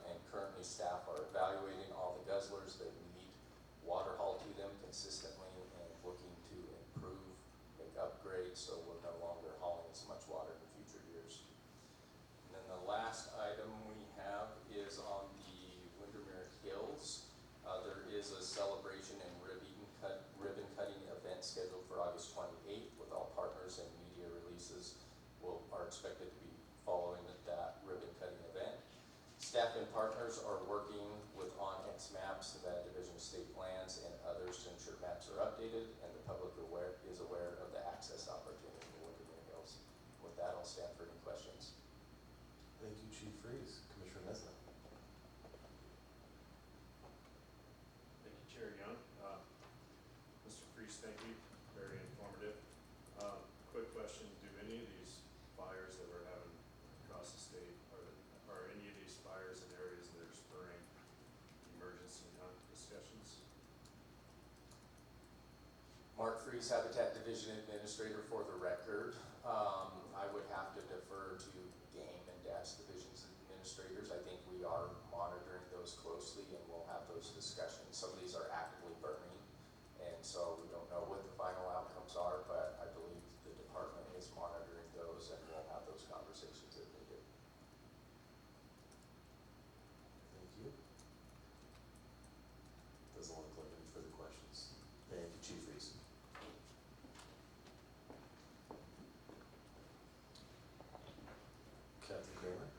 And currently staff are evaluating all the guzzlers that need water hauled to them consistently and looking to improve, make upgrades, so we're no longer hauling as much water in future years. And then the last item we have is on the Windermere Hills. There is a celebration and ribbon cutting event scheduled for August 28th with all partners, and media releases are expected to be following that ribbon cutting event. Staff and partners are working with OnX Maps, Nevada Division of State Lands, and others to ensure maps are updated and the public is aware of the access opportunity in the Windermere Hills. With that, I'll stand for any questions. Thank you, Chief Freeze. Commissioner Mesna. Thank you, Chair Young. Mr. Freeze, thank you. Very informative. Quick question, do any of these fires that we're having across the state, are any of these fires in areas that are spurring emergency hunt discussions? Mark Freeze, Habitat Division Administrator for the record. I would have to defer to Game and Dash Divisions Administrators. I think we are monitoring those closely and we'll have those discussions. Some of these are actively burning, and so we don't know what the final outcomes are, but I believe the department is monitoring those and we'll have those conversations if needed. Thank you. Captain Kramer.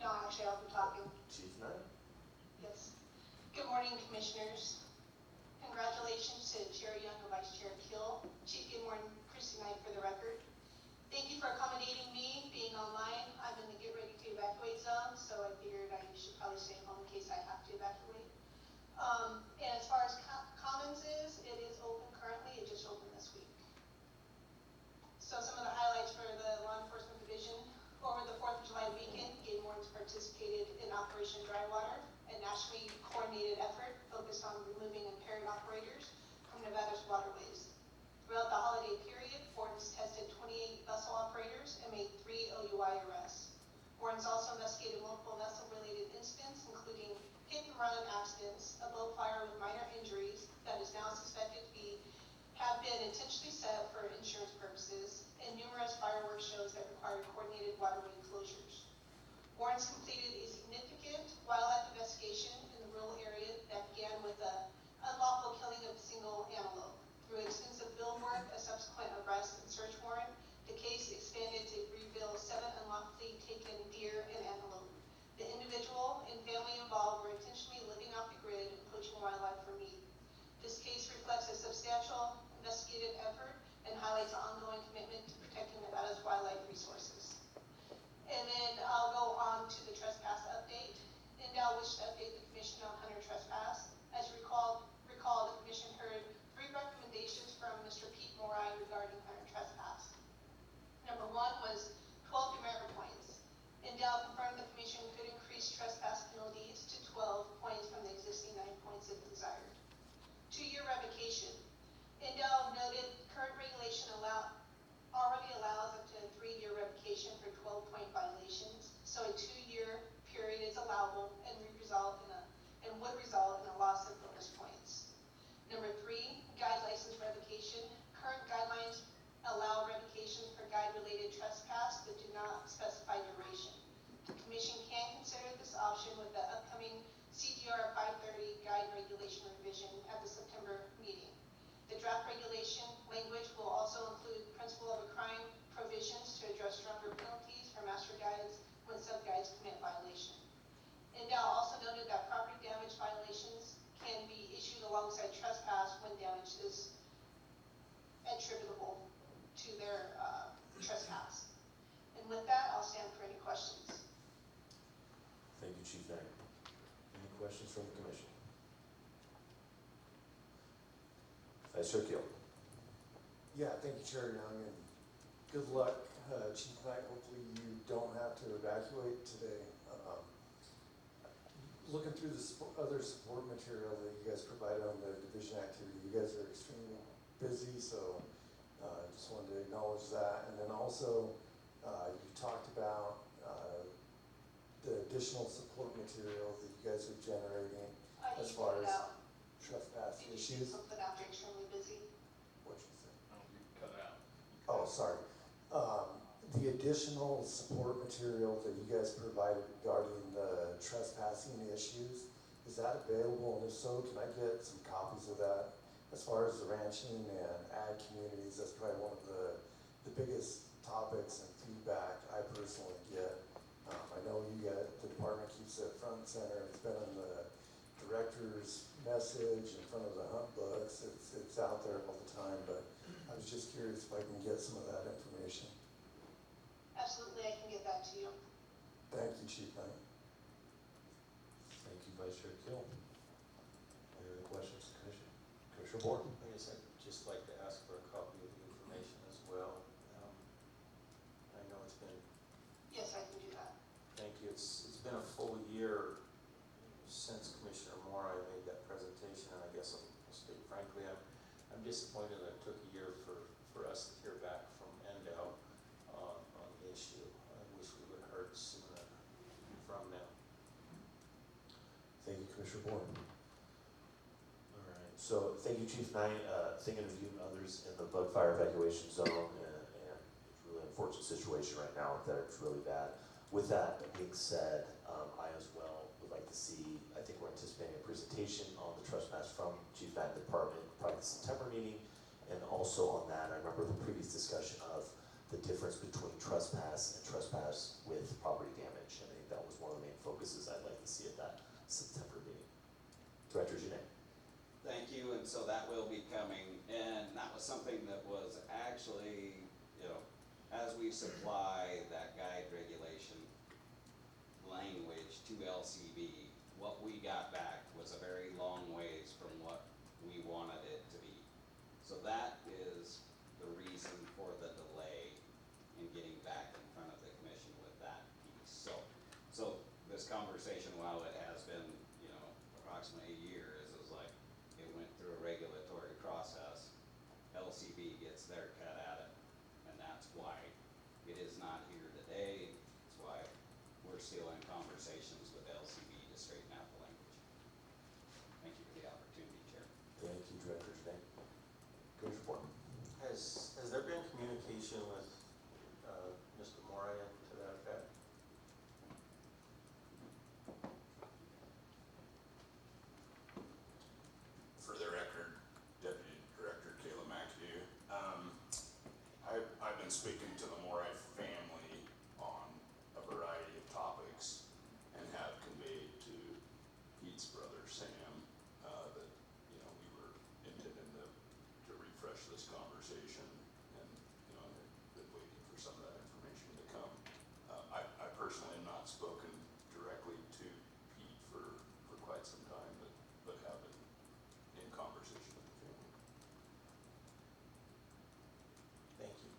No, actually, I'll be talking. Chief Knight. Yes. Good morning, Commissioners. Congratulations to Chair Young and Vice Chair Keel. Chief Gilmore and Christy Knight for the record. Thank you for accommodating me being online. I'm in the get ready to evacuate zone, so I figured I should probably stay home in case I have to evacuate. And as far as Commons is, it is open currently. It just opened this week. So some of the highlights for the Law Enforcement Division. Over the 4th of July weekend, Game Wardens participated in Operation Drywater, a nationally coordinated effort focused on removing impaired operators from Nevada's waterways. Throughout the holiday period, Wardens tested 28 vessel operators and made 3 OUI arrests. Wardens also investigated multiple vessel-related incidents, including hit-and-run accidents, a boat fire with minor injuries that is now suspected to have been intentionally set up for insurance purposes, and numerous fireworks shows that required coordinated waterway closures. Warrants completed a significant wildlife investigation in the rural area that began with the unlawful killing of a single antelope. Through extensive field work, a subsequent arrest and search warrant, the case expanded to reveal 7 unlawfully taken deer and antelope. The individual and family involved were intentionally living off the grid and poaching wildlife for meat. This case reflects a substantial investigative effort and highlights an ongoing commitment to protecting Nevada's wildlife resources. And then I'll go on to the trespass update. NDOW wished to update the Commission on hunter trespass. As you recall, the Commission heard 3 recommendations from Mr. Pete Morai regarding hunter trespass. Number 1 was 12 demerit points. NDOW confirmed the Commission could increase trespass penalties to 12 points from the existing 9 points if desired. 2-year revocation. NDOW noted current regulation already allows up to a 3-year revocation for 12-point violations, so a 2-year period is allowable and would result in a loss of bonus points. Number 3, guide license revocation. Current guidelines allow revocations for guide-related trespass but do not specify duration. The Commission can consider this option with the upcoming CDR 530 guide regulation revision at the September meeting. The draft regulation language will also include principle of a crime provisions to address stronger penalties for master guides when sub-guides commit violation. NDOW also noted that property damage violations can be issued alongside trespass when damage is attributable to their trespass. And with that, I'll stand for any questions. Thank you, Chief Knight. Any questions from the Commission? Vice Chair Keel. Yeah, thank you, Chair Young, and good luck, Chief Knight. Hopefully you don't have to evacuate today. Looking through the other support material that you guys provided on the division activity, you guys are extremely busy, so just wanted to acknowledge that. And then also, you talked about the additional support material that you guys are generating as far as trespass Did you issues. see something after extremely busy? What'd you say? You cut out. Oh, sorry. The additional support material that you guys provided regarding the trespassing issues, is that available? And if so, can I get some copies of that? As far as the ranching and ag communities, that's probably one of the biggest topics and feedback I personally get. I know the department keeps it front and center. It's been in the director's message in front of the hunt books. It's out there all the time, but I was just curious if I can get some of that information. Absolutely, I can get that to you. Thank you, Chief Knight. Thank you, Vice Chair Keel. Any other questions, Commission? Commissioner Board? I guess I'd just like to ask for a copy of the information as well. I know it's been, Yes, I can do that. thank you, it's been a full year since Commissioner Moore made that presentation, and I guess I'll state frankly, I'm disappointed that it took a year for us to hear back from NDOW on the issue. I wish we would have heard sooner from them. Thank you, Commissioner Board. All right, so thank you, Chief Knight. Thinking of you and others in the bug fire evacuation zone, and it's really an unfortunate situation right now that it's really bad. With that being said, I as well would like to see, I think we're anticipating a presentation on the trespass from Chief Knight Department, probably the September meeting, and also on that, I remember the previous discussion of the difference between trespass and trespass with property damage. And I think that was one of the main focuses I'd like to see at that September meeting. Director Janae. Thank you, and so that will be coming, and that was something that was actually, you know, as we supply that guide regulation language to LCB, what we got back was a very long ways from what we wanted it to be. So that is the reason for the delay in getting back in front of the commission with that piece. So this conversation, while it has been, you know, approximately a year, is like, it went through a regulatory process. LCB gets their cut at it, and that's why it is not here today. That's why we're still in conversations with LCB to straighten out the language. Thank you for the opportunity, Chair. Thank you, Director Janae. Commissioner Ford. Has there been communication with, Mr. Moran to that effect? For the record, Deputy Director Kayla McAdoo, I've been speaking to the Morai family on a variety of topics and have conveyed to Pete's brother Sam that, you know, we were intending to refresh this conversation, and, you know, I've been waiting for some of that information to come. I personally have not spoken directly to Pete for quite some time, but have been in conversation with the family. Thank you.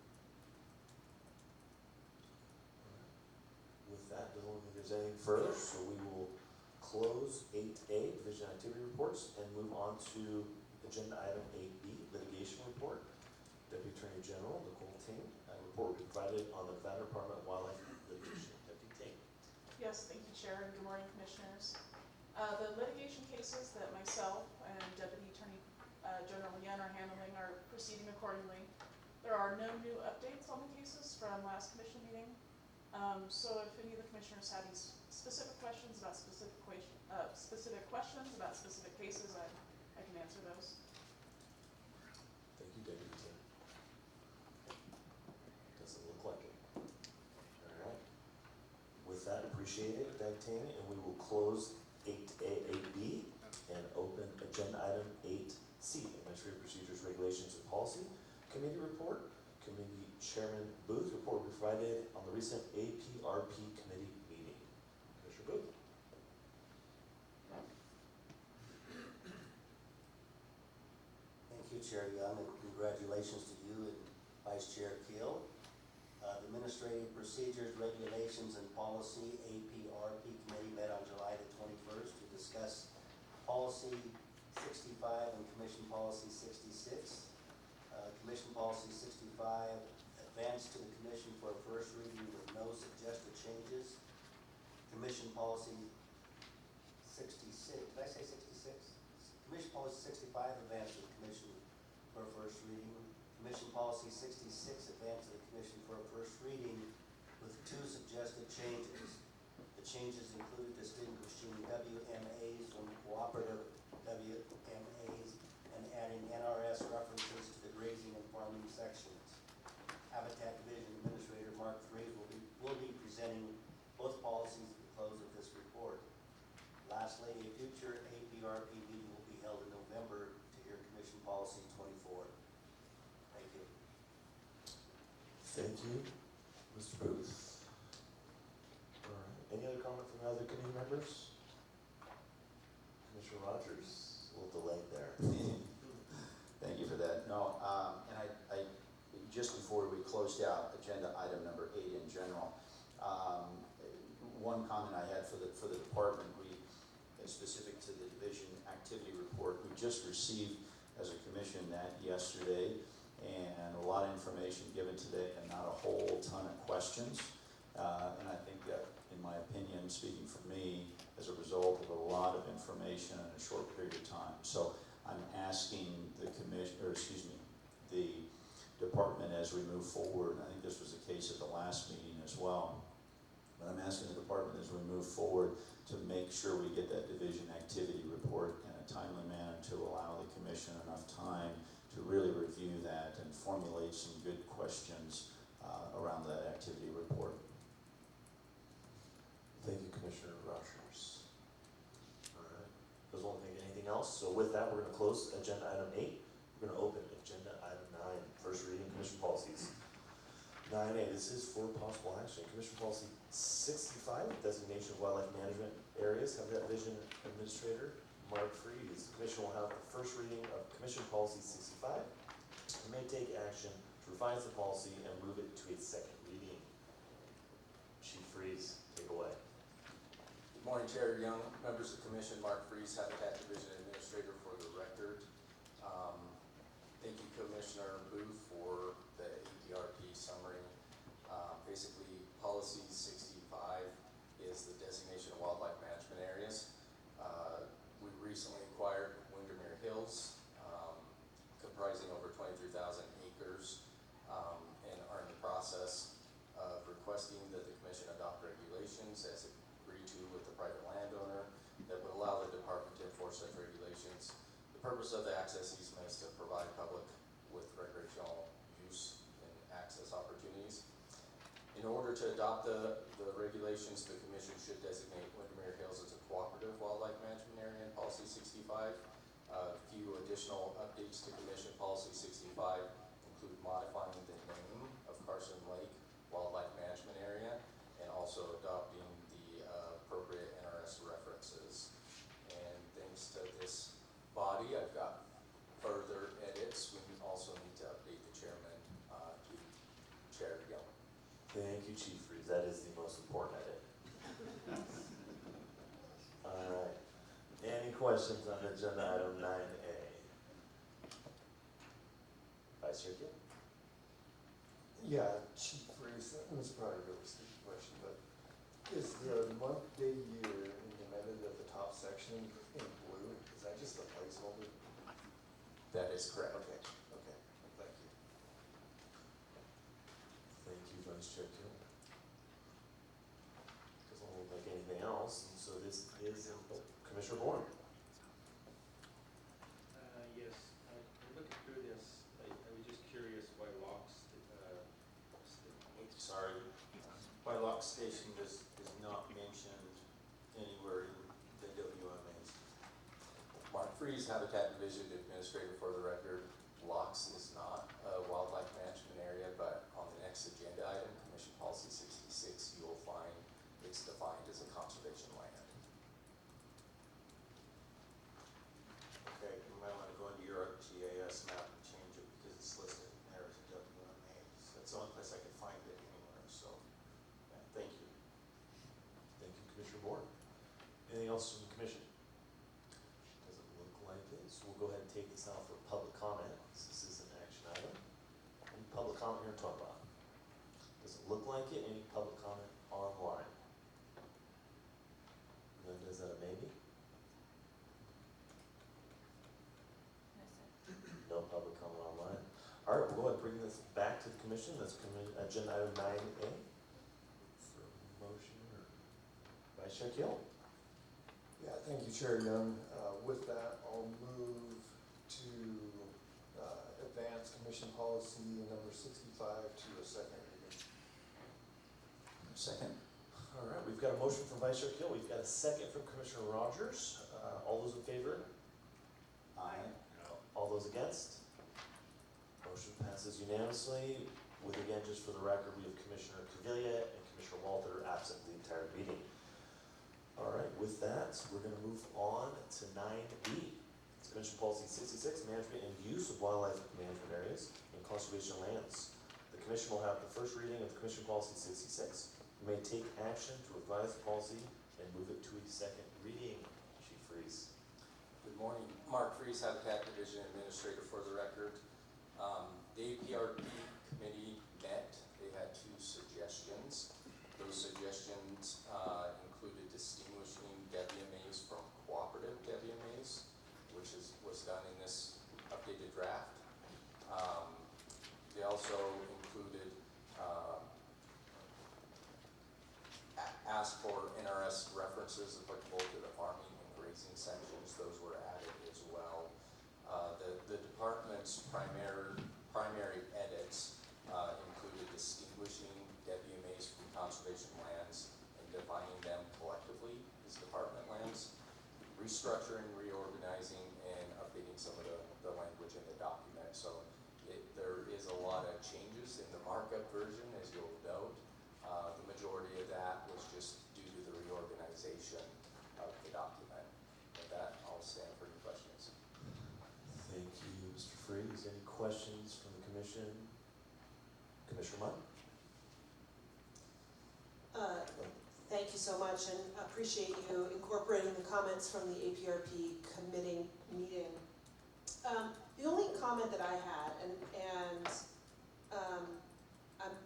With that, doesn't look like there's anything further, so we will close 8A, Division Activity Reports, and move on to agenda item 8B, Litigation Report. Deputy Attorney General Nicole Ting, a report will be provided on the Nevada Department of Wildlife litigation. Deputy Ting. Yes, thank you, Chair, and good morning, Commissioners. The litigation cases that myself and Deputy Attorney General Yen are handling are proceeding accordingly. There are no new updates on the cases from last commission meeting. So if any of the commissioners have any specific questions about specific questions about specific cases, I can answer those. Thank you, Deputy Ting. Doesn't look like it. All right. With that, appreciate it, Deputy Ting, and we will close 8A, 8B, and open agenda item 8C, Administrative Procedures, Regulations, and Policy Committee Report. Committee Chairman Booth report will be provided on the recent APRP Committee meeting. Commissioner Booth. Thank you, Chair Young, and congratulations to you and Vice Chair Keel. The Administrative Procedures, Regulations, and Policy, APRP Committee met on July the 21st to discuss Policy 65 and Commission Policy 66. Commission Policy 65 advanced to the Commission for a first reading with no suggested changes. Commission Policy 66, did I say 66? Commission Policy 65 advanced to the Commission for a first reading. Commission Policy 66 advanced to the Commission for a first reading with two suggested changes. The changes included distinguishing WMAs from cooperative WMAs and adding NRS references to the grazing and farming sections. Habitat Division Administrator Mark Threes will be presenting both policies at the close of this report. Lastly, a future APRP meeting will be held in November to hear Commission Policy 24. Thank you. Thank you, Mr. Booth. All right. Any other comment from other committee members? Commissioner Rogers, a little delayed there. Thank you for that. No, and I just before we closed out agenda item number 8 in general, one comment I had for the department, specific to the division activity report, we just received as a commission that yesterday, and a lot of information given today and not a whole ton of questions. And I think that, in my opinion, speaking for me, as a result of a lot of information in a short period of time. So I'm asking the commission, or excuse me, the department as we move forward, I think this was the case at the last meeting as well, but I'm asking the department as we move forward to make sure we get that division activity report in a timely manner to allow the commission enough time to really review that and formulate some good questions around that activity report. Thank you, Commissioner Rogers. All right, doesn't want to think anything else, so with that, we're gonna close agenda item 8. We're gonna open agenda item 9, first reading commission policies. 9A, this is for possible action. Commission policy 65, designation of wildlife management areas, Habitat Division Administrator Mark Freeze. The commission will have the first reading of commission policy 65 and may take action to revise the policy and move it to its second reading. Chief Freeze, take away. Good morning, Chair Young, members of the commission, Mark Freeze, Habitat Division Administrator for the record. Thank you, Commissioner Booth, for the APRP summary. Basically, policy 65 is the designation of wildlife management areas. We recently acquired Windermere Hills, comprising over 23,000 acres, and are in the process of requesting that the commission adopt regulations as agreed to with the private landowner that would allow the department to enforce such regulations. The purpose of the access easement is to provide public with recreational use and access opportunities. In order to adopt the regulations, the commission should designate Windermere Hills as a cooperative wildlife management area in policy 65. A few additional updates to commission policy 65 include modifying the name of Carson Lake Wildlife Management Area and also adopting the appropriate NRS references. And thanks to this body, I've got further edits. We also need to update the chairman to Chair Young. Thank you, Chief Freeze. That is the most important edit. All right. Any questions on agenda item 9A? Vice Chair Gill? Yeah, Chief Freeze, this is probably a really stupid question, but is the month, day, year indented at the top section in blue? Is that just a placeholder? That is correct. Okay, okay, thank you. Thank you, Vice Chair Gill. Doesn't look like anything else, and so this is Commissioner Bourne. Yes, looking through this, I was just curious why Sorry, why Lock Station is not mentioned anywhere in the WMAs. Mark Freeze, Habitat Division Administrator for the record. Locks is not a wildlife management area, but on the next agenda item, Commission Policy 66, you will find it's defined as a conservation land. Okay, you might want to go into your GIS map and change it because it's listed in there as a WMA. So that's the only place I can find it anywhere, so, yeah, thank you. Thank you, Commissioner Bourne. Anything else from the commission? Doesn't look like it, so we'll go ahead and take this out for public comment. This is an action item. Any public comment here in Tonopah? Doesn't look like it. Any public comment online? Linda, is that a maybe? No public comment online. All right, we'll go ahead and bring this back to the commission. That's agenda item 9A. For motion or Vice Chair Gill. Yeah, thank you, Chair Young. With that, I'll move to advance commission policy number 65 to a second reading. Second. All right, we've got a motion from Vice Chair Gill. We've got a second from Commissioner Rogers. All those in favor? Aye. All those against? Motion passes unanimously. With, again, just for the record, we have Commissioner Cavilla and Commissioner Walter absent the entire meeting. All right, with that, we're going to move on to 9B. It's Commission Policy 66, Management and Use of Wildlife Management Areas and Conservation Lands. The Commission will have the first reading of Commission Policy 66. You may take action to revise the policy and move it to a second reading. Chief Freeze. Good morning, Mark Freeze, Habitat Division Administrator for the record. The APRP committee met. They had two suggestions. Those suggestions included distinguishing WMAs from cooperative WMAs, which was done in this updated draft. They also included asked for NRS references applicable to the farming and grazing sections. Those were added as well. The department's primary edits included distinguishing restructuring, reorganizing, and updating some of the language in the document. So there is a lot of changes in the markup version, as you'll note. The majority of that was just due to the reorganization of the document. With that, I'll stand for any questions. Thank you, Mr. Freeze. Any questions from the commission? Commissioner Munn? Thank you so much, and appreciate you incorporating the comments from the APRP committee meeting. The only comment that I had, and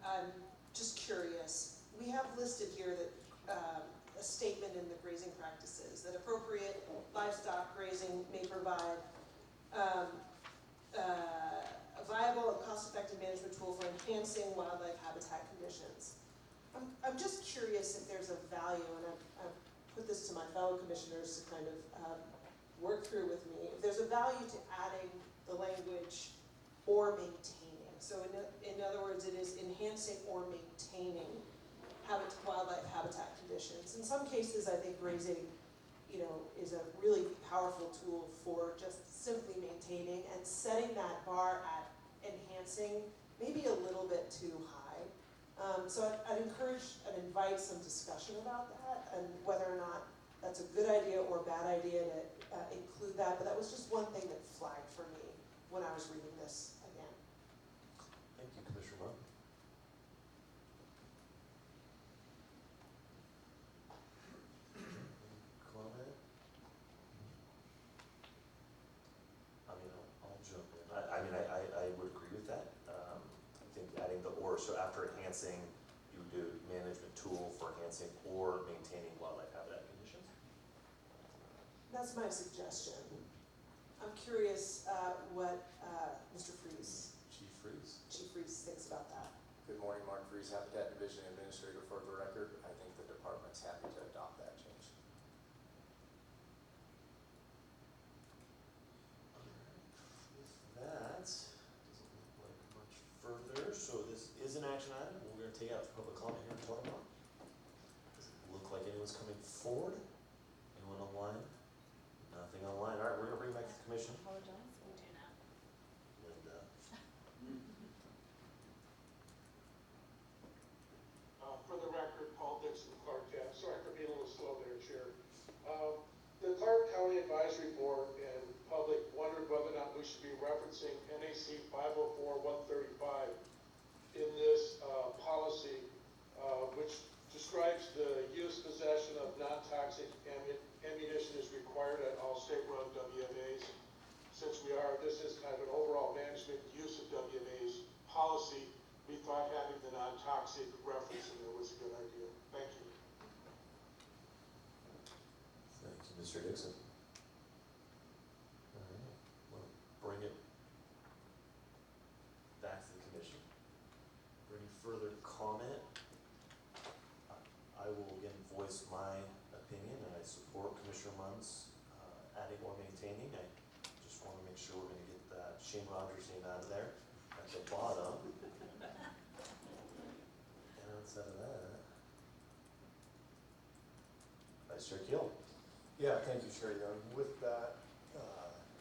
I'm just curious, we have listed here that a statement in the grazing practices that appropriate livestock grazing may provide a viable and cost-effective management tool for enhancing wildlife habitat conditions. I'm just curious if there's a value, and I've put this to my fellow commissioners to kind of work through with me, if there's a value to adding the language or maintaining. So in other words, it is enhancing or maintaining wildlife habitat conditions. In some cases, I think grazing, is a really powerful tool for just simply maintaining, and setting that bar at enhancing maybe a little bit too high. So I'd encourage and invite some discussion about that, and whether or not that's a good idea or a bad idea to include that. But that was just one thing that flagged for me when I was reading this again. Thank you, Commissioner Munn. Comment? I mean, I'll jump in. I would agree with that. I think adding the or, so after enhancing, you do management tool for enhancing or maintaining wildlife habitat conditions. That's my suggestion. I'm curious what Mr. Freeze, Chief Freeze. Chief Freeze thinks about that. Good morning, Mark Freeze, Habitat Division Administrator. For the record, I think the department's happy to adopt that change. That doesn't look like much further, so this is an action item. We're going to take out the public comment here in Tormont. Doesn't look like anyone's coming forward. Anyone online? Nothing online. All right, we're going to bring back to the commission. Apologize, we'll do that. Linda. For the record, Paul Dixon, Clark County. Sorry for being a little slow there, Chair. The Clark County Advisory Board and public wondered whether or not we should be referencing NAC 504-135 in this policy, which describes the use, possession of non-toxic ammunition is required at all state-run WMAs. Since this is kind of an overall management use of WMAs policy, we thought having the non-toxic reference in there was a good idea. Thank you. Thank you, Mr. Dixon. All right, we'll bring it back to the commission. For any further comment, I will again voice my opinion, and I support Commissioner Munn's adding or maintaining. I just want to make sure we're going to get that Shane Rogers name out of there at the bottom. And outside of that, Vice Chair Keel. Yeah, thank you, Chair Young. With that,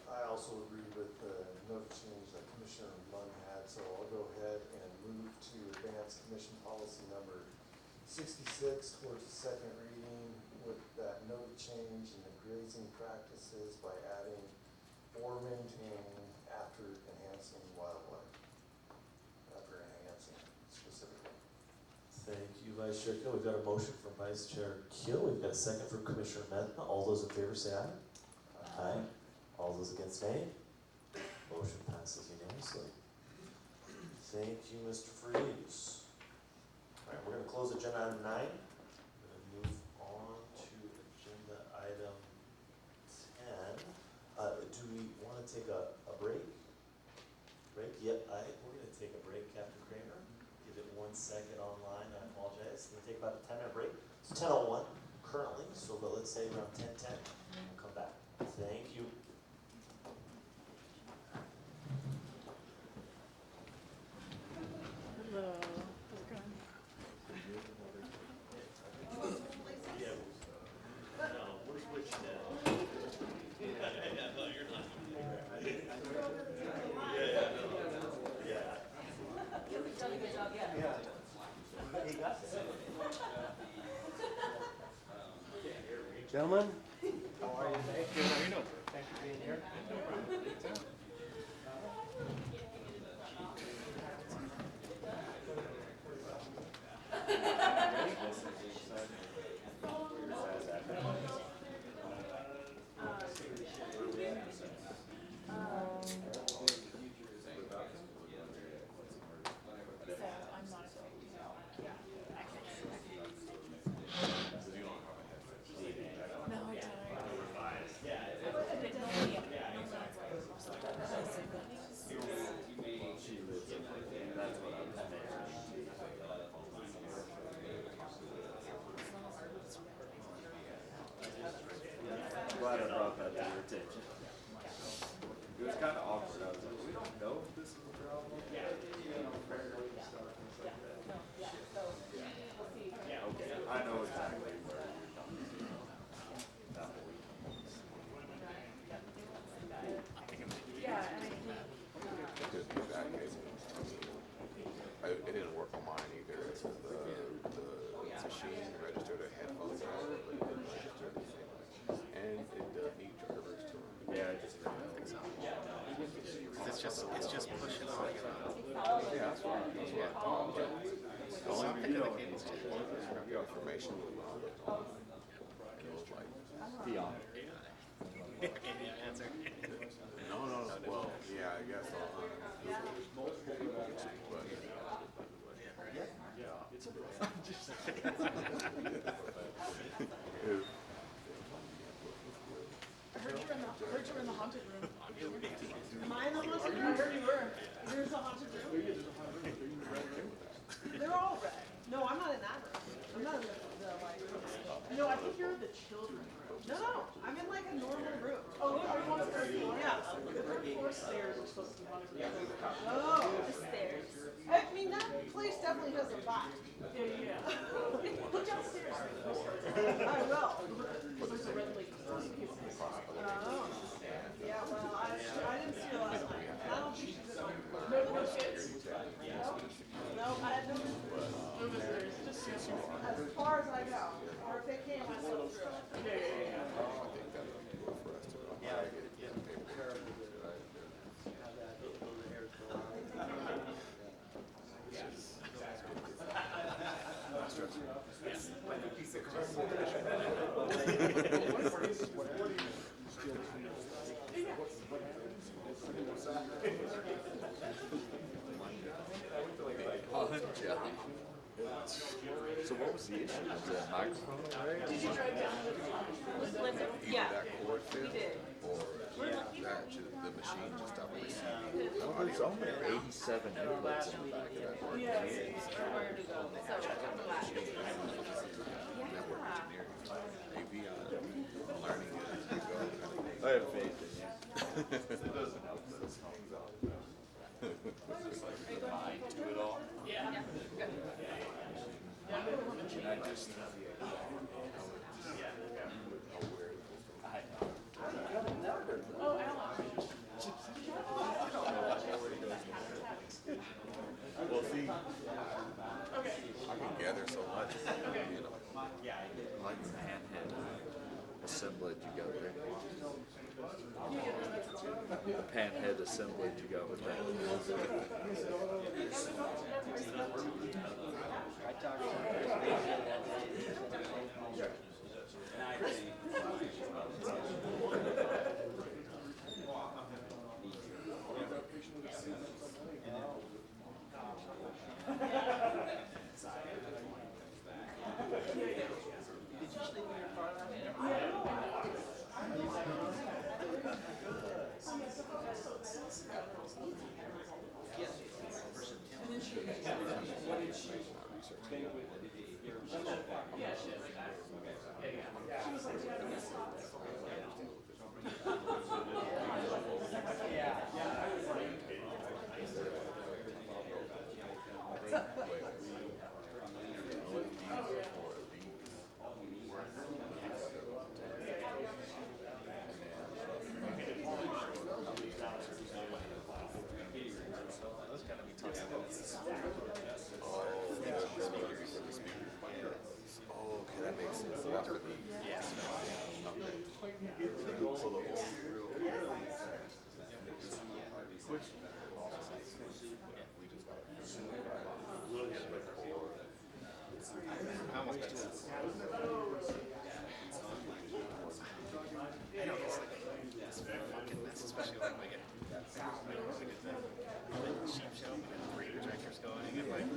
I also agree with the note change that Commissioner Munn had, so I'll go ahead and move to advance Commission Policy number 66 towards the second reading with that note change in the grazing practices by adding or maintaining after enhancing wildlife. After enhancing specifically. Thank you, Vice Chair Keel. We've got a motion from Vice Chair Keel. We've got a second from Commissioner Medina. All those in favor say aye. Aye. All those against nay. Motion passes unanimously. Thank you, Mr. Freeze. All right, we're going to close agenda item 9. We're going to move on to agenda item 10. Do we want to take a break? Yep, we're going to take a break, Captain Kramer. Give it 1 second online. I apologize. We'll take about a 10-minute break. It's 10:01 currently, so but let's say around 10:10. We'll come back. Thank you. Hello. How's it going? Yeah, no, we're switching now. Gentlemen, How are you today? Good, how are you doing? Thanks for being here. No problem. Anytime. Glad I brought that to your attention. It was kind of awkward. I was like, we don't know if this is a problem. Okay, I know exactly where you're coming from. That whole It didn't work on mine either. The machine registered a headphones out, but it didn't register the thing. And it does need drivers too. Yeah, I just It's just pushing on. Yeah, that's what I thought. But the only information was wrong. It was like beyond. Answer. no. Well, yeah, I guess I'll I heard you were in the haunted room. Am I in the haunted room? I heard you were. There's a haunted room? They're all red. No, I'm not in that room. I'm not in the like, no, I think you're in the children's room. No, I'm in like a normal room. Oh, are you on the third floor? Yeah, the third floor stairs are supposed to be haunted rooms. Oh, the stairs. I mean, that place definitely has a vibe. Yeah. Look downstairs. I will. There's a red lady. Oh. Yeah, well, I didn't see her last night. I don't think she's in my room. No kids? No, I had no visitors. No visitors. Just as far as I go. Or if they came, I slept through. Yeah. So what was the issue? Was the microphone right? Did you try down with Either yeah. that cord failed, We did. or that the machine just stopped receiving. There's only 87 inputs in the back of that board. Yes. Network engineering, AVI, learning as you go. I have faith in you. It doesn't help that it smells out. There's mind to it all. Yeah. And I just, Oh, Alan. well, see, Okay. I can gather so much, you know. Like the panhead assemblage you got there. The panhead assemblage you got with that. Oh, okay, that makes sense. That's what the I almost bet it's. I know it's like it's fucking nuts, especially like we get the sheep show, we get the breeder tractors going, and like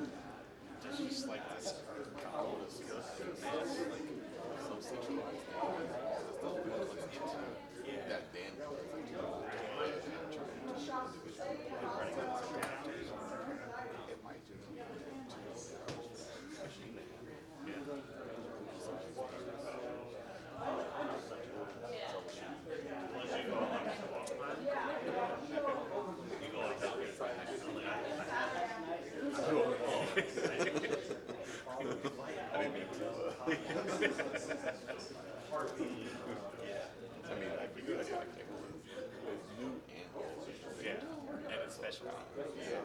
there's just like this column of stuff, man, like so centralized. That band. It might do. I mean, like we could like take with new animals. Yeah, and it's special. Yeah.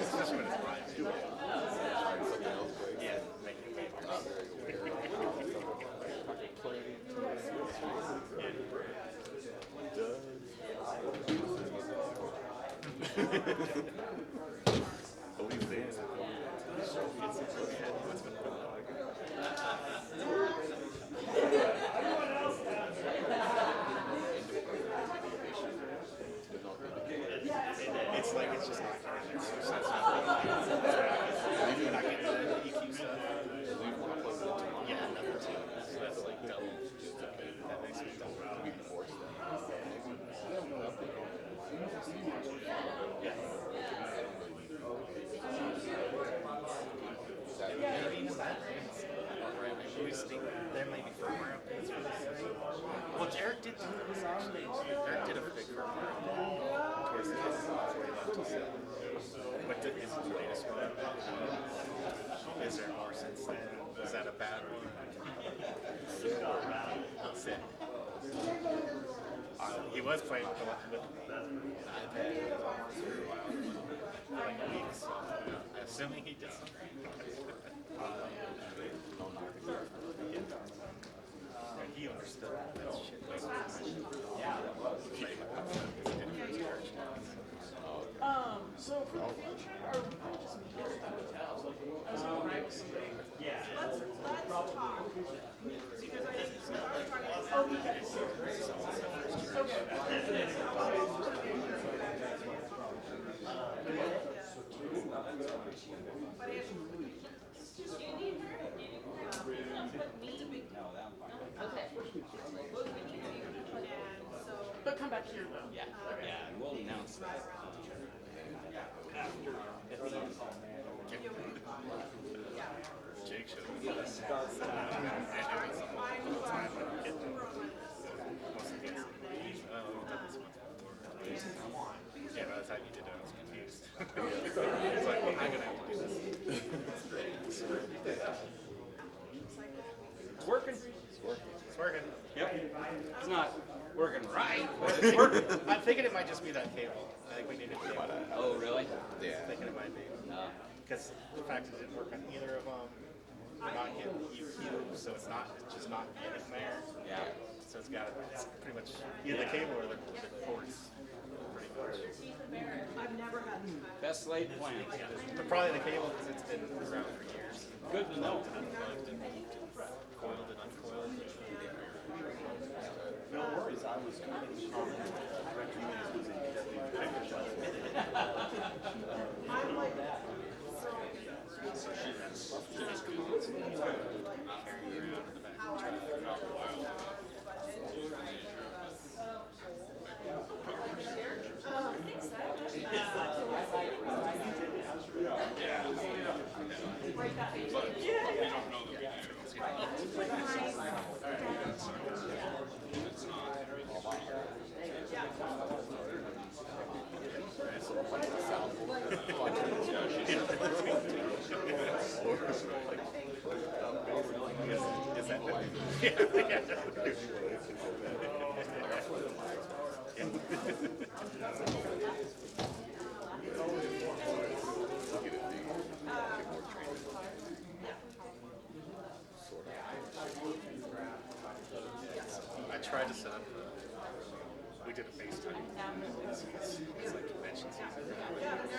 Especially when it's live too. Yeah, make it way more. Not very aware. What do you think? It's like it's just not getting there. So it's not you're not getting the EQ stuff. Yeah, number two. So that's like double. That makes me double. Yeah, even that. There may be firmware updates for this thing. Well, Eric did do this actually. Eric did a big firmware update towards the end before he left to sell. But is the latest one? Is there more since then? Is that a bad one? Sick. He was playing with iPad for a while, like weeks. Assuming he did something. He understood that shit. So for the future, are we gonna just meet here at the hotel? Yeah. Let's talk. Because I just, I'm trying to. Oh, okay. But come back here though. Yeah, yeah, and we'll announce that. After, at the end. Jake showed me that. Yeah, by the time you did it, I was confused. It's like, well, I'm gonna have to do this. It's working. It's working. It's working. Yep. It's not working right. It's working. I'm thinking it might just be that cable. I think we need a cable. Oh, really? Yeah. I'm thinking it might be. Because the fact is it didn't work on either of them. We're not getting EQ, so it's just not getting there. Yeah. So it's pretty much either the cable or the ports. Pretty much. I've never had this. Best laid plans. But probably the cable because it's been around for years. Good to know. Unplugged and coiled and uncoiled. No worries, I was kind of I'm like that. Yeah. tried to set up we did a FaceTime. It's like convention season. Him to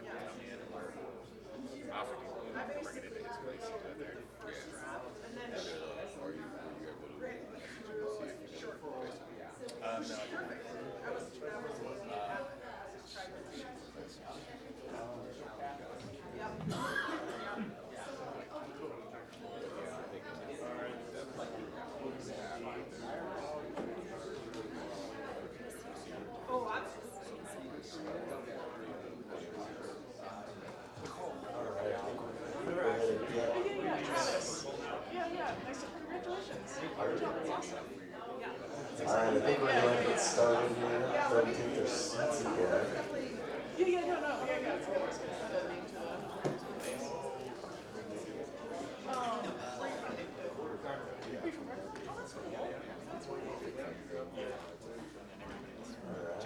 come in and offered to bring it into his place and do it there. Yeah. Or you able to see if you can replace it. No, I didn't. Alright, I think we're going to get started here. Everybody take their seats again.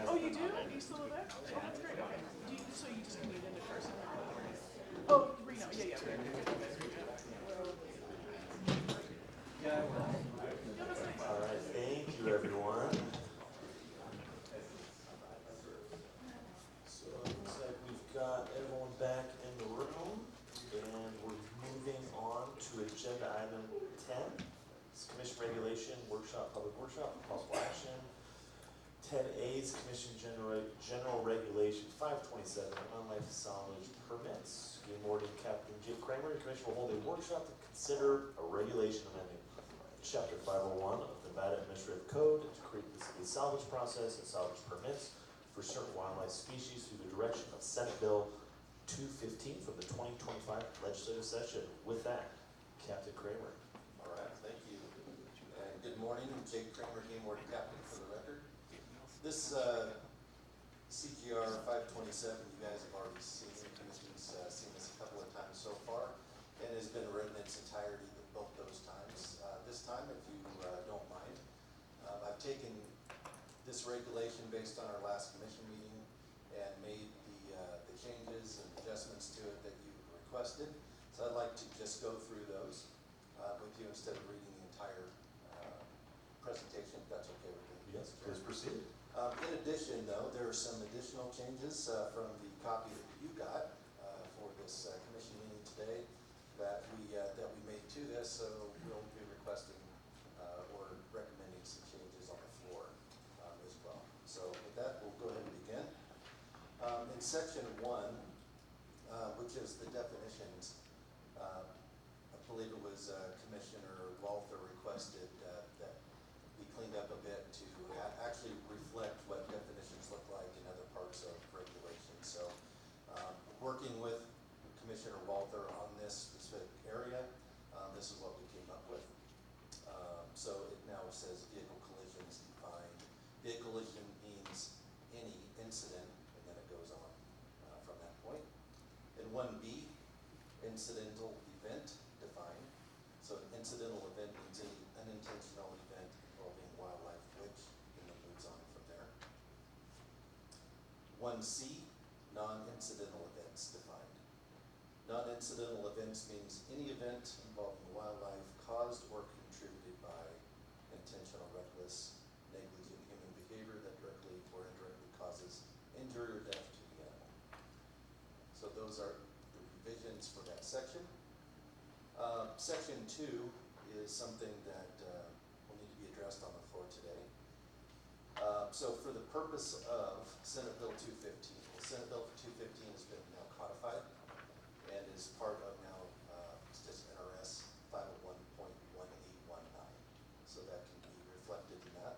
Oh, you do? Are you still there? Oh, that's great. Okay. So you just commuted into person? Oh, Reno. Yeah. Alright, thank you everyone. So it looks like we've got everyone back in the room and we're moving on to agenda item 10. It's Commission Regulation Workshop, Public Workshop, possible action. 10A is Commission General Regulation 527, unlicensed salvage permits. Game Warden Captain Jake Kramer, the Commission will hold a workshop to consider a regulation amending Chapter 501 of the Nevada Administrative Code to create the salvage process and salvage permits for certain wildlife species through the direction of Senate Bill 215 from the 2025 legislative session. With that, Captain Kramer. All right, thank you. And good morning, Jake Kramer, Game Warden Captain for the record. This CGR 527, you guys have already seen, the Commission's seen this a couple of times so far, and has been read in its entirety both those times. This time, if you don't mind, I've taken this regulation based on our last commission meeting and made the changes and adjustments to it that you requested. So I'd like to just go through those with you instead of reading the entire presentation, if that's okay with you. Yes, please proceed. In addition, though, there are some additional changes from the copy that you got for this commission meeting today that we made to this, so we'll be requesting or recommending some changes on the floor as well. So with that, we'll go ahead and begin. In section 1, which is the definitions, I believe it was Commissioner Walther requested that we cleaned up a bit to actually reflect what definitions look like in other parts of regulation. So working with Commissioner Walther on this specific area, this is what we came up with. So it now says vehicle collisions defined. Vehicle collision means any incident, and then it goes on from that point. In 1B, incidental event defined. So an incidental event means any unintentional event involving wildlife, which, and then moves on from there. 1C, non-incidental events defined. Non-incidental events means any event involving wildlife caused or contributed by intentional, reckless, negligent human behavior that directly or indirectly causes injury or death to the animal. So those are the revisions for that section. Section 2 is something that will need to be addressed on the floor today. So for the purpose of Senate Bill 215, Senate Bill 215 has been now codified and is part of now just NRS 501.1819. So that can be reflected in that.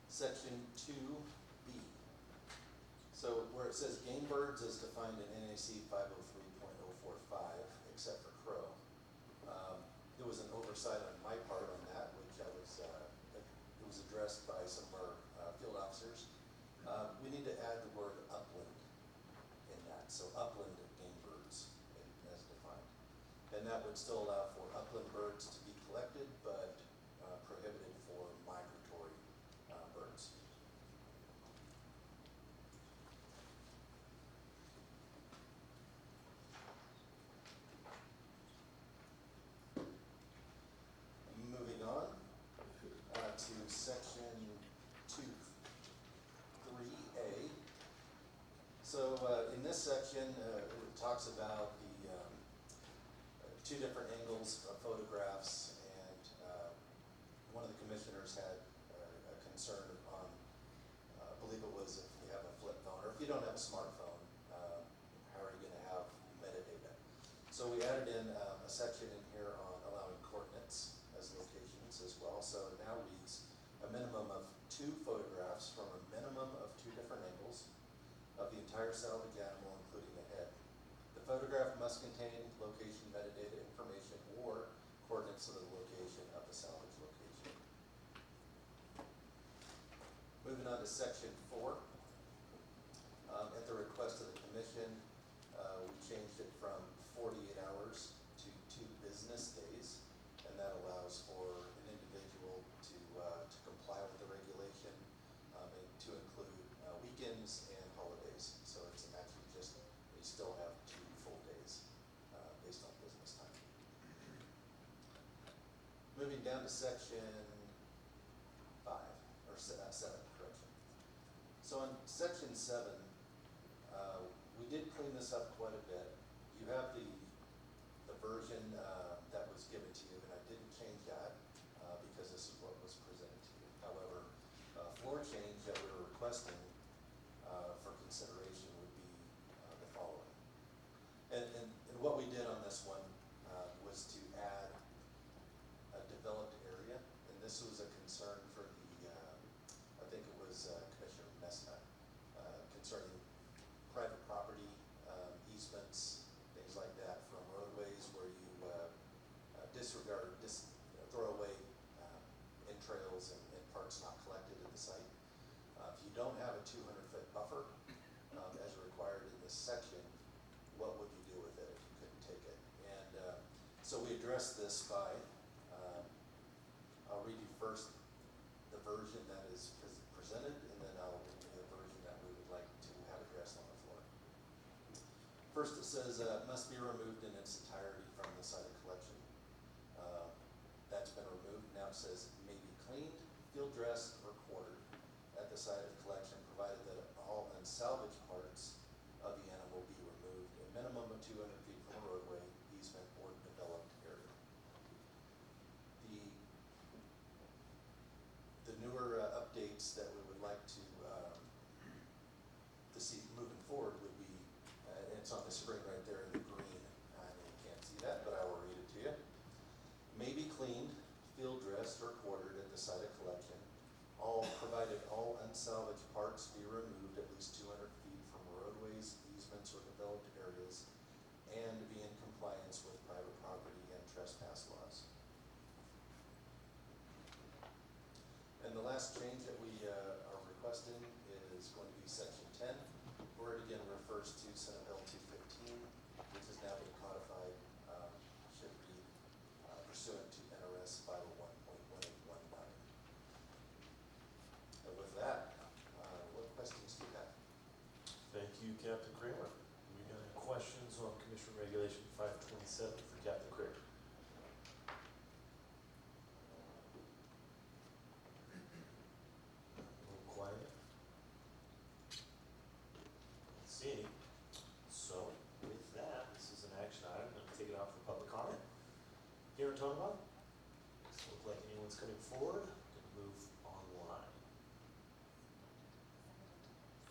Section 2B. So where it says game birds is defined in NAC 503.045, except for crow. There was an oversight on my part on that, which it was addressed by some of our field officers. We need to add the word upland in that. So upland game birds as defined. And that would still allow for upland birds to be collected, but prohibited for migratory birds. talks about the two different angles of photographs, and one of the commissioners had a concern on, I believe it was if you have a flip phone, or if you don't have a smartphone, how are you going to have metadata? So we added in a section in here on allowing coordinates as locations as well. So it now reads a minimum of 2 photographs from a minimum of 2 different angles of the entire salvage animal, including the head. The photograph must contain location metadata information or coordinates of the location of the salvage location. Moving on to section 4. At the request of the commission, we changed it from 48 hours to 2 business days, and that allows for an individual to comply with the regulation and to include weekends and holidays. So it's actually just, we still have 2 full days based on business time. Moving down to section 5, or 7, correction. So in section 7, we did clean this up quite a bit. You have the version that was given to you, and I didn't change that because this is what was presented to you. However, floor change that we were requesting for consideration would be the following. And what we did on this one was to add a developed area, and this was a concern for the, I think it was Commissioner Messina, concerning private property, easements, things like that from roadways where you disregard, throw away entrails and parts not collected at the site. If you don't have a 200-foot buffer as required in this section, what would you do with it if you couldn't take it? And so we addressed this by, I'll read you first the version that is presented, and then I'll read you the version that we would like to have addressed on the floor. First, it says must be removed in its entirety from the site of collection. That's been removed. Now it says may be cleaned, field dressed, or quartered at the site of collection, provided that all unsalvaged parts of the animal be removed a minimum of 200 feet from a roadway, easement, or developed area. The newer updates that we would like to see moving forward would be, it's on the screen right there in the green. I know you can't see that, but I will read it to you. May be cleaned, field dressed, or quartered at the site of collection, provided all unsalvaged parts be removed at least 200 feet from roadways, easements, or developed areas, and be in compliance with private property and trespass laws. And the last change that we are requesting is going to be section 10, where it again refers to Senate Bill 215, which has now been codified, should read pursuant to NRS 501.1819. And with that, what questions do you have? Thank you, Captain Kramer. We got any questions on Commission Regulation 527 for Captain Kramer? A little quiet. Don't see any. So with that, this is an action item. I'm going to take it out for public comment. Here in Tonopah? Doesn't look like anyone's coming forward. Going to move online.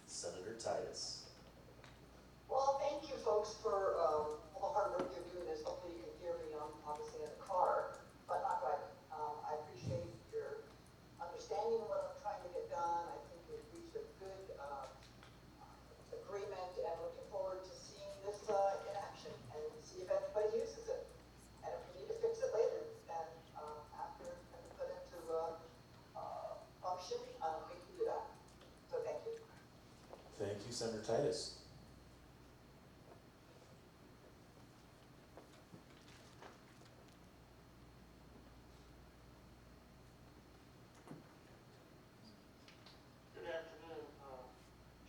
Senator Titus. Well, thank you folks for all the hard work you're doing this. Hopefully you can hear me. I'm obviously in the car, but not driving. I appreciate your understanding of what I'm trying to get done. I think we've reached a good agreement, and looking forward to seeing this in action and see if anybody uses it. And if we need to fix it later, then after it's been put into function, we can do that. So thank you. Thank you, Senator Titus. Good afternoon,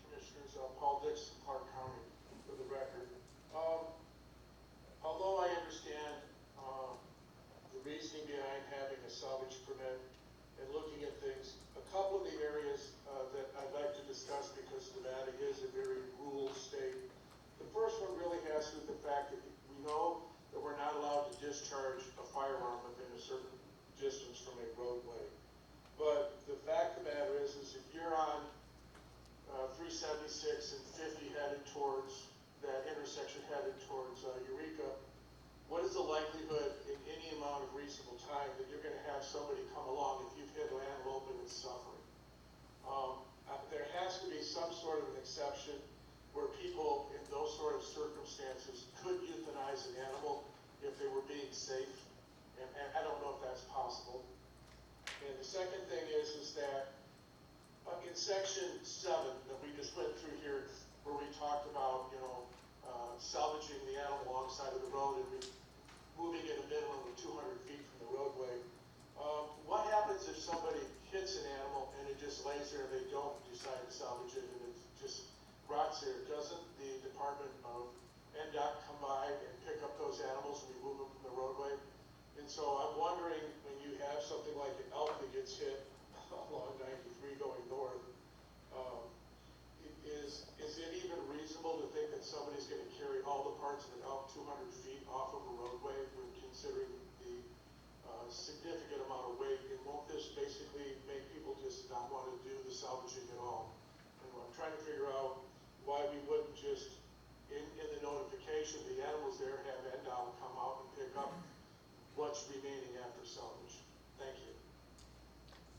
Commissioners. Paul Dixon, Clark County, for the record. Although I understand the reasoning behind having a salvage permit and looking at things, a couple of the areas that I'd like to discuss, because Nevada is a very rural state. The first one really has has to do with the fact that we know that we're not allowed to discharge a firearm within a certain distance from a roadway. But the fact of the matter is if you're on 376 and 50 headed towards that intersection headed towards Eureka, what is the likelihood in any amount of reasonable time that you're going to have somebody come along if you've hit an animal and it's suffering? There has to be some sort of an exception where people in those sort of circumstances could euthanize an animal if they were being safe, and I don't know if that's possible. And the second thing is that in section 7 that we just went through here, where we talked about, salvaging the animal alongside of the road and moving it a minimum of 200 feet from the roadway, what happens if somebody hits an animal and it just lays there and they don't decide to salvage it and it just rots there? Doesn't the Department of NDOT come by and pick up those animals and remove them from the roadway? And so I'm wondering, when you have something like an elk that gets hit along 93 going north, is it even reasonable to think that somebody's going to carry all the parts of an elk 200 feet off of a roadway when considering the significant amount of weight? And won't this basically make people just not want to do the salvaging at all? And I'm trying to figure out why we wouldn't just, in the notification, the animals there have NDOT come out and pick up what's remaining after salvage. Thank you.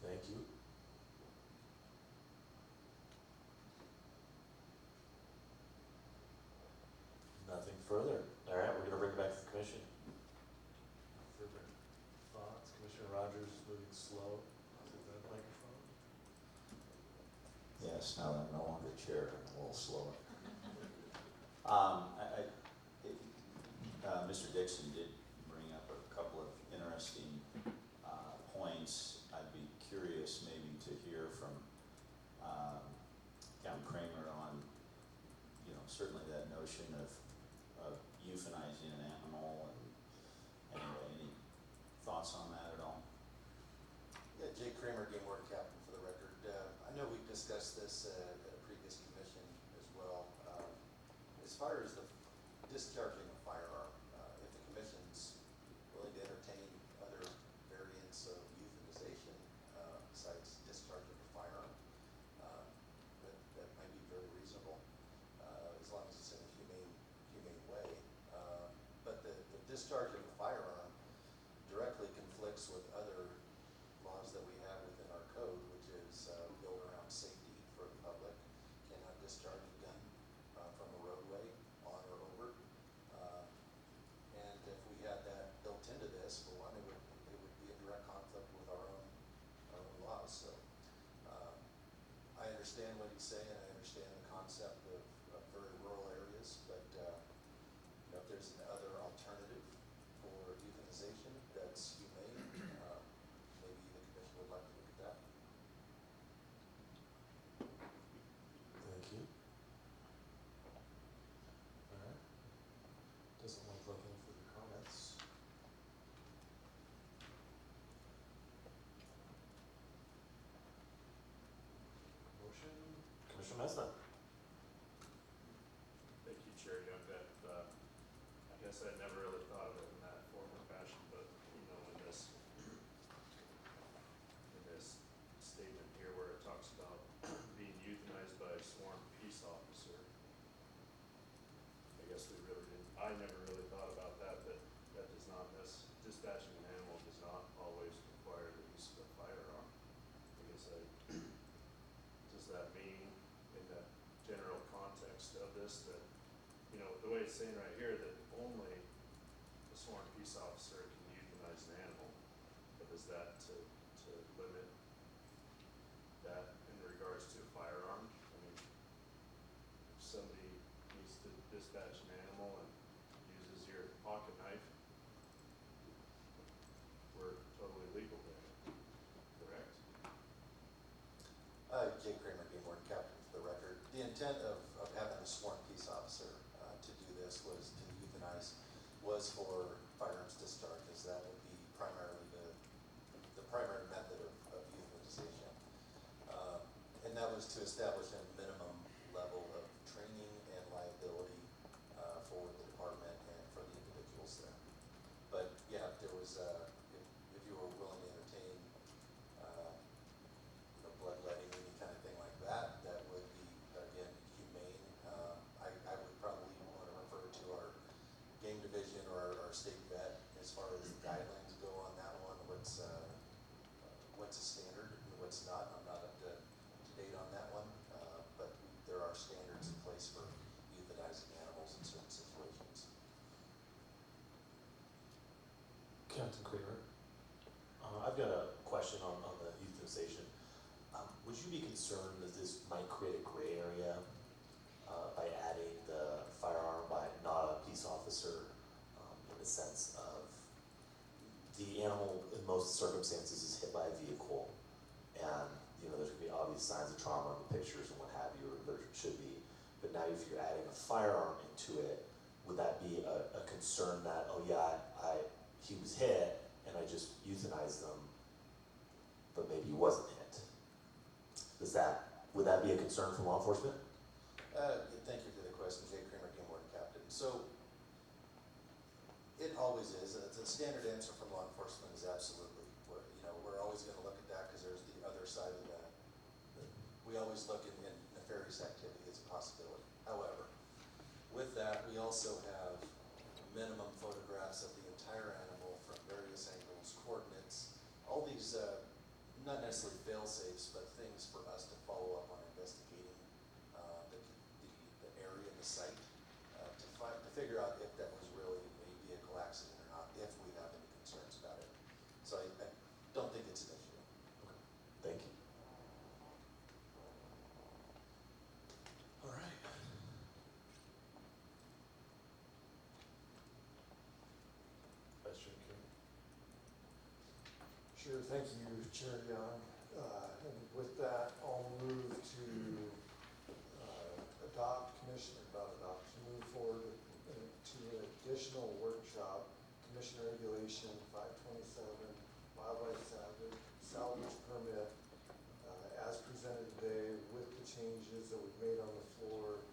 Thank you. Nothing further. All right, we're gonna bring it back to the commission. Further thoughts? Commissioner Rogers is moving slow. Is it that microphone? Yes, now that I'm no longer chair, I'm a little slower. Mr. Dixon did bring up a couple of interesting points. I'd be curious maybe to hear from Count Kramer on, certainly that notion of euthanizing an animal. And anyway, any thoughts on that at all? Yeah, Jay Kramer, Game Warden Captain for the record. I know we've discussed this at a previous commission as well. As far as the discharging a firearm, if the commission's willing to entertain other variants of euthanization besides discharging a firearm, that might be very reasonable, as long as it's in a humane way. But the discharging a firearm directly conflicts with other laws that we have within our code, which is built around safety for the public. Cannot discharge a gun from a roadway on or over. And if we had that built into this, for one, it would be in direct conflict with our own laws. So I understand what he's saying. I understand the concept of very rural areas, but if there's another alternative for euthanization that's humane, maybe the commission would like to look at that. Thank you. All right. Doesn't look like any further comments. Motion, Commissioner Messna. Thank you, Chair Young. That, I guess I never really thought of it in that form or fashion, but in this statement here where it talks about being euthanized by a sworn peace officer, I guess I never really thought about that, but that does not dispatching an animal does not always require the use of a firearm. Does that mean, in that general context of this, that, the way it's saying right here, that only a sworn peace officer can euthanize an animal, but is that to limit that in regards to a firearm? I mean, if somebody needs to dispatch an animal and uses your pocket knife, we're totally legal there, correct? Jay Kramer, Game Warden Captain for the record. The intent of having a sworn peace officer to do this was to euthanize, was for firearms discharge, as that would be primarily the primary method of euthanization. And that was to establish a minimum level of training and liability for the Department was, if you were willing to entertain, bloodletting, any kind of thing like that, that would be, again, humane. I would probably want to refer to our game division or our state vet as far as the guidelines go on that one, what's a standard and what's not. I'm not up to date on that one, but there are standards in place for euthanizing animals in certain situations. Captain Kramer, I've got a question on the euthanization. Would you be concerned that this might create a gray area by adding the firearm by not a peace officer, in the sense of the animal in most circumstances is hit by a vehicle, and there's gonna be obvious signs of trauma in the pictures and what have you, or there should be. But now if you're adding a firearm into it, would that be a concern that, oh yeah, he was hit and I just euthanized them, but maybe he wasn't hit? Would that be a concern for law enforcement? Thank you for the question, Jay Kramer, Game Warden Captain. So, it always is. The standard answer from law enforcement is absolutely. We're always going to look at that because there's the other side of that. We always look in nefarious activity as a possibility. However, with that, we also have minimum photographs of the entire animal from various angles, coordinates, all these, not necessarily fail-safes, but things for us to follow up on investigating the area and the site to figure out if that was really a vehicle accident or not, if we have any concerns about it. So I don't think it's an issue. Okay. Thank you. All right. Vice Chair King. Sure, thank you, Chair Young. And with that, I'll move to move forward to an additional workshop, Commission Regulation 527, Wildlife Salvage Permit, as presented today with the changes that we've made on the floor,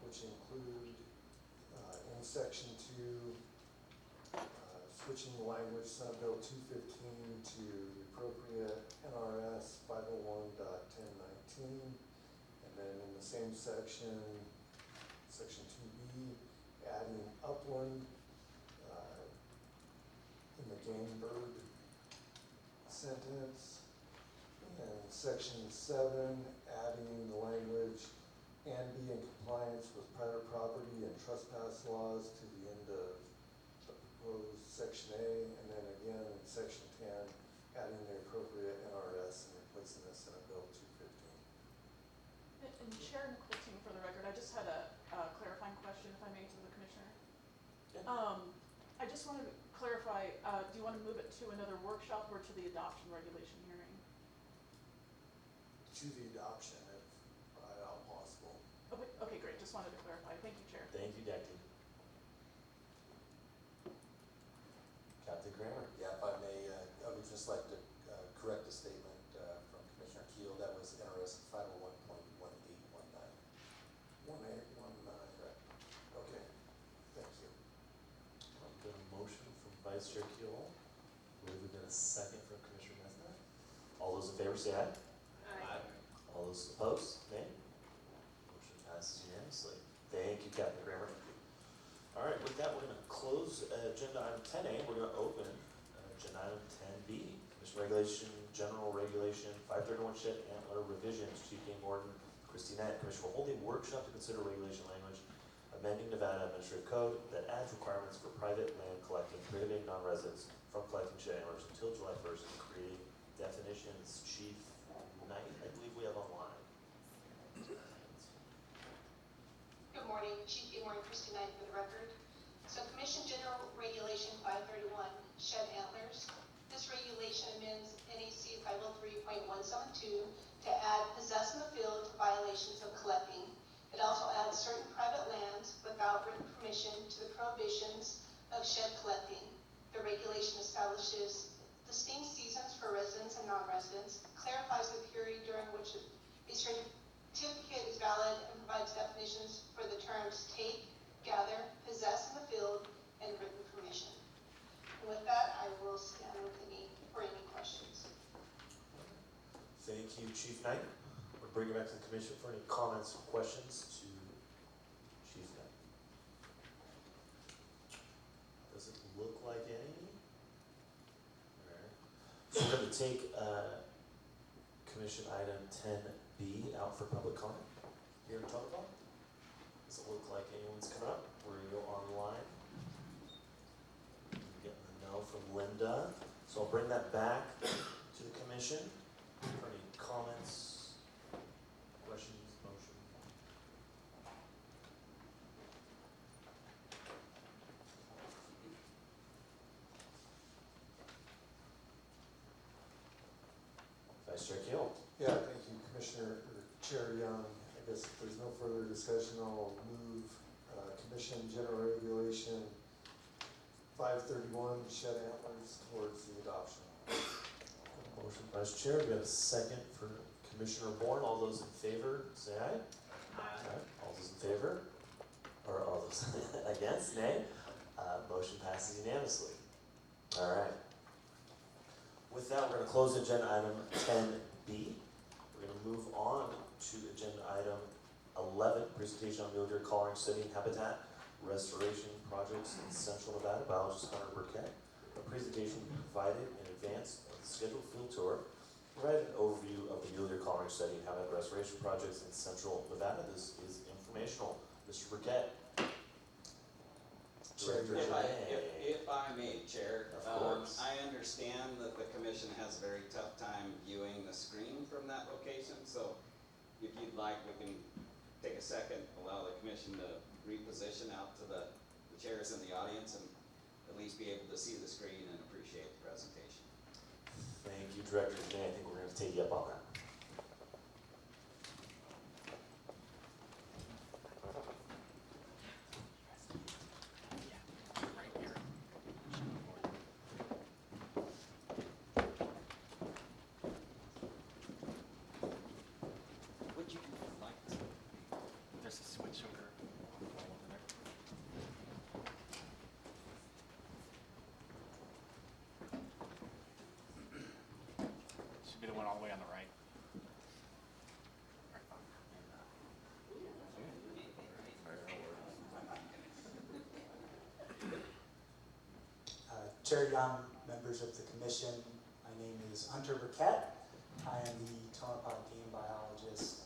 which include in Section 2, switching the language Senate Bill 215 to the appropriate NRS 501.1019, and then in the same section, Section 2B, adding upland in the game bird sentence, and Section 7, adding the language and be in compliance with private property and trespass laws to the end of the proposed Section A, and then again in Section 10, adding the appropriate NRS and replacing the Senate Bill 215. And Chair Nicole, for the record, I just had a clarifying question, if I may, to the Commissioner. Yeah. I just wanted to clarify, do you want to move it to another workshop or to the adoption regulation hearing? To the adoption, if at all possible. Okay, great, just wanted to clarify. Thank you, Chair. Thank you, Deputy. Captain Kramer. Yeah, if I may, I would just like to correct a statement from Commissioner Keel. That was NRS 501.1819. 1819. Correct. Okay. Thank you. I've got a motion from Vice Chair Keel. We've got a second from Commissioner Messner. All those in favor say aye. Aye. All those opposed, nay? Motion passes unanimously. Thank you, Captain Kramer. All right, with that, we're going to close agenda item 10A. We're going to open agenda item 10B. Commission Regulation, General Regulation 531 Shed Antler Revisions. Chief Game Warden Christy Knight. Commission will hold a workshop to consider regulation language amending Nevada Administrative Code that adds requirements for private land collecting, prohibiting non-residents from collecting shed antlers until July 1st, and creating definitions. Chief Knight, I believe we have online. Good morning, Chief Game Warden Christy Knight for the record. So Commission General Regulation 531, shed antlers. This regulation amends NAC 503.172 to add possess in the field to violations of collecting. It also adds certain private lands without written permission to the prohibitions of shed collecting. The regulation establishes distinct seasons for residents and non-residents, clarifies the period during which a certificate is valid, and provides definitions for the terms take, gather, possess in the field, and written permission. And with that, I will Knight. We'll bring it back to the commission for any comments or questions to Chief Knight. Doesn't look like any. Alright. So we're gonna take, commission item 10B out for public comment here in Tonopah. Does it look like anyone's coming up? We're gonna go online. Getting the no from Linda. So I'll bring that back to the commission for any comments, questions, motion. Vice Chair Keel. Yeah, thank you, Commissioner, or Chair Young. I guess if there's no further discussion, I'll move Commission General Regulation 531, shed antlers, towards the adoption. Motion, Vice Chair. We have a second for Commissioner Bourne. All those in favor, say aye. Aye. All those in favor? Or all those against, nay? Motion passes unanimously. All right. With that, we're going to close agenda item 10B. We're going to move on to agenda item 11, presentation on mule deer collaring, study, and habitat restoration projects in Central Nevada. Biologist Hunter Burkett. A presentation will be provided in advance of the scheduled field tour. Provide an overview of the mule deer collaring, study, and habitat restoration projects in Central Nevada. This is informational. Mr. Burkett. Director If I may, Chair, Of course. I understand that the commission has a very tough time viewing the screen from that location, so if you'd like, we can take a second, allow the commission to reposition out to the chairs in the audience and at least be able to see the screen and appreciate the presentation. Thank you, Director Janae. I think we're going to take you up on that. Would you like to? There's a switch over there. Should be the one all the way on the right. Chair Young, members of the commission, my name is Hunter Burkett. I am the Tonopah game biologist,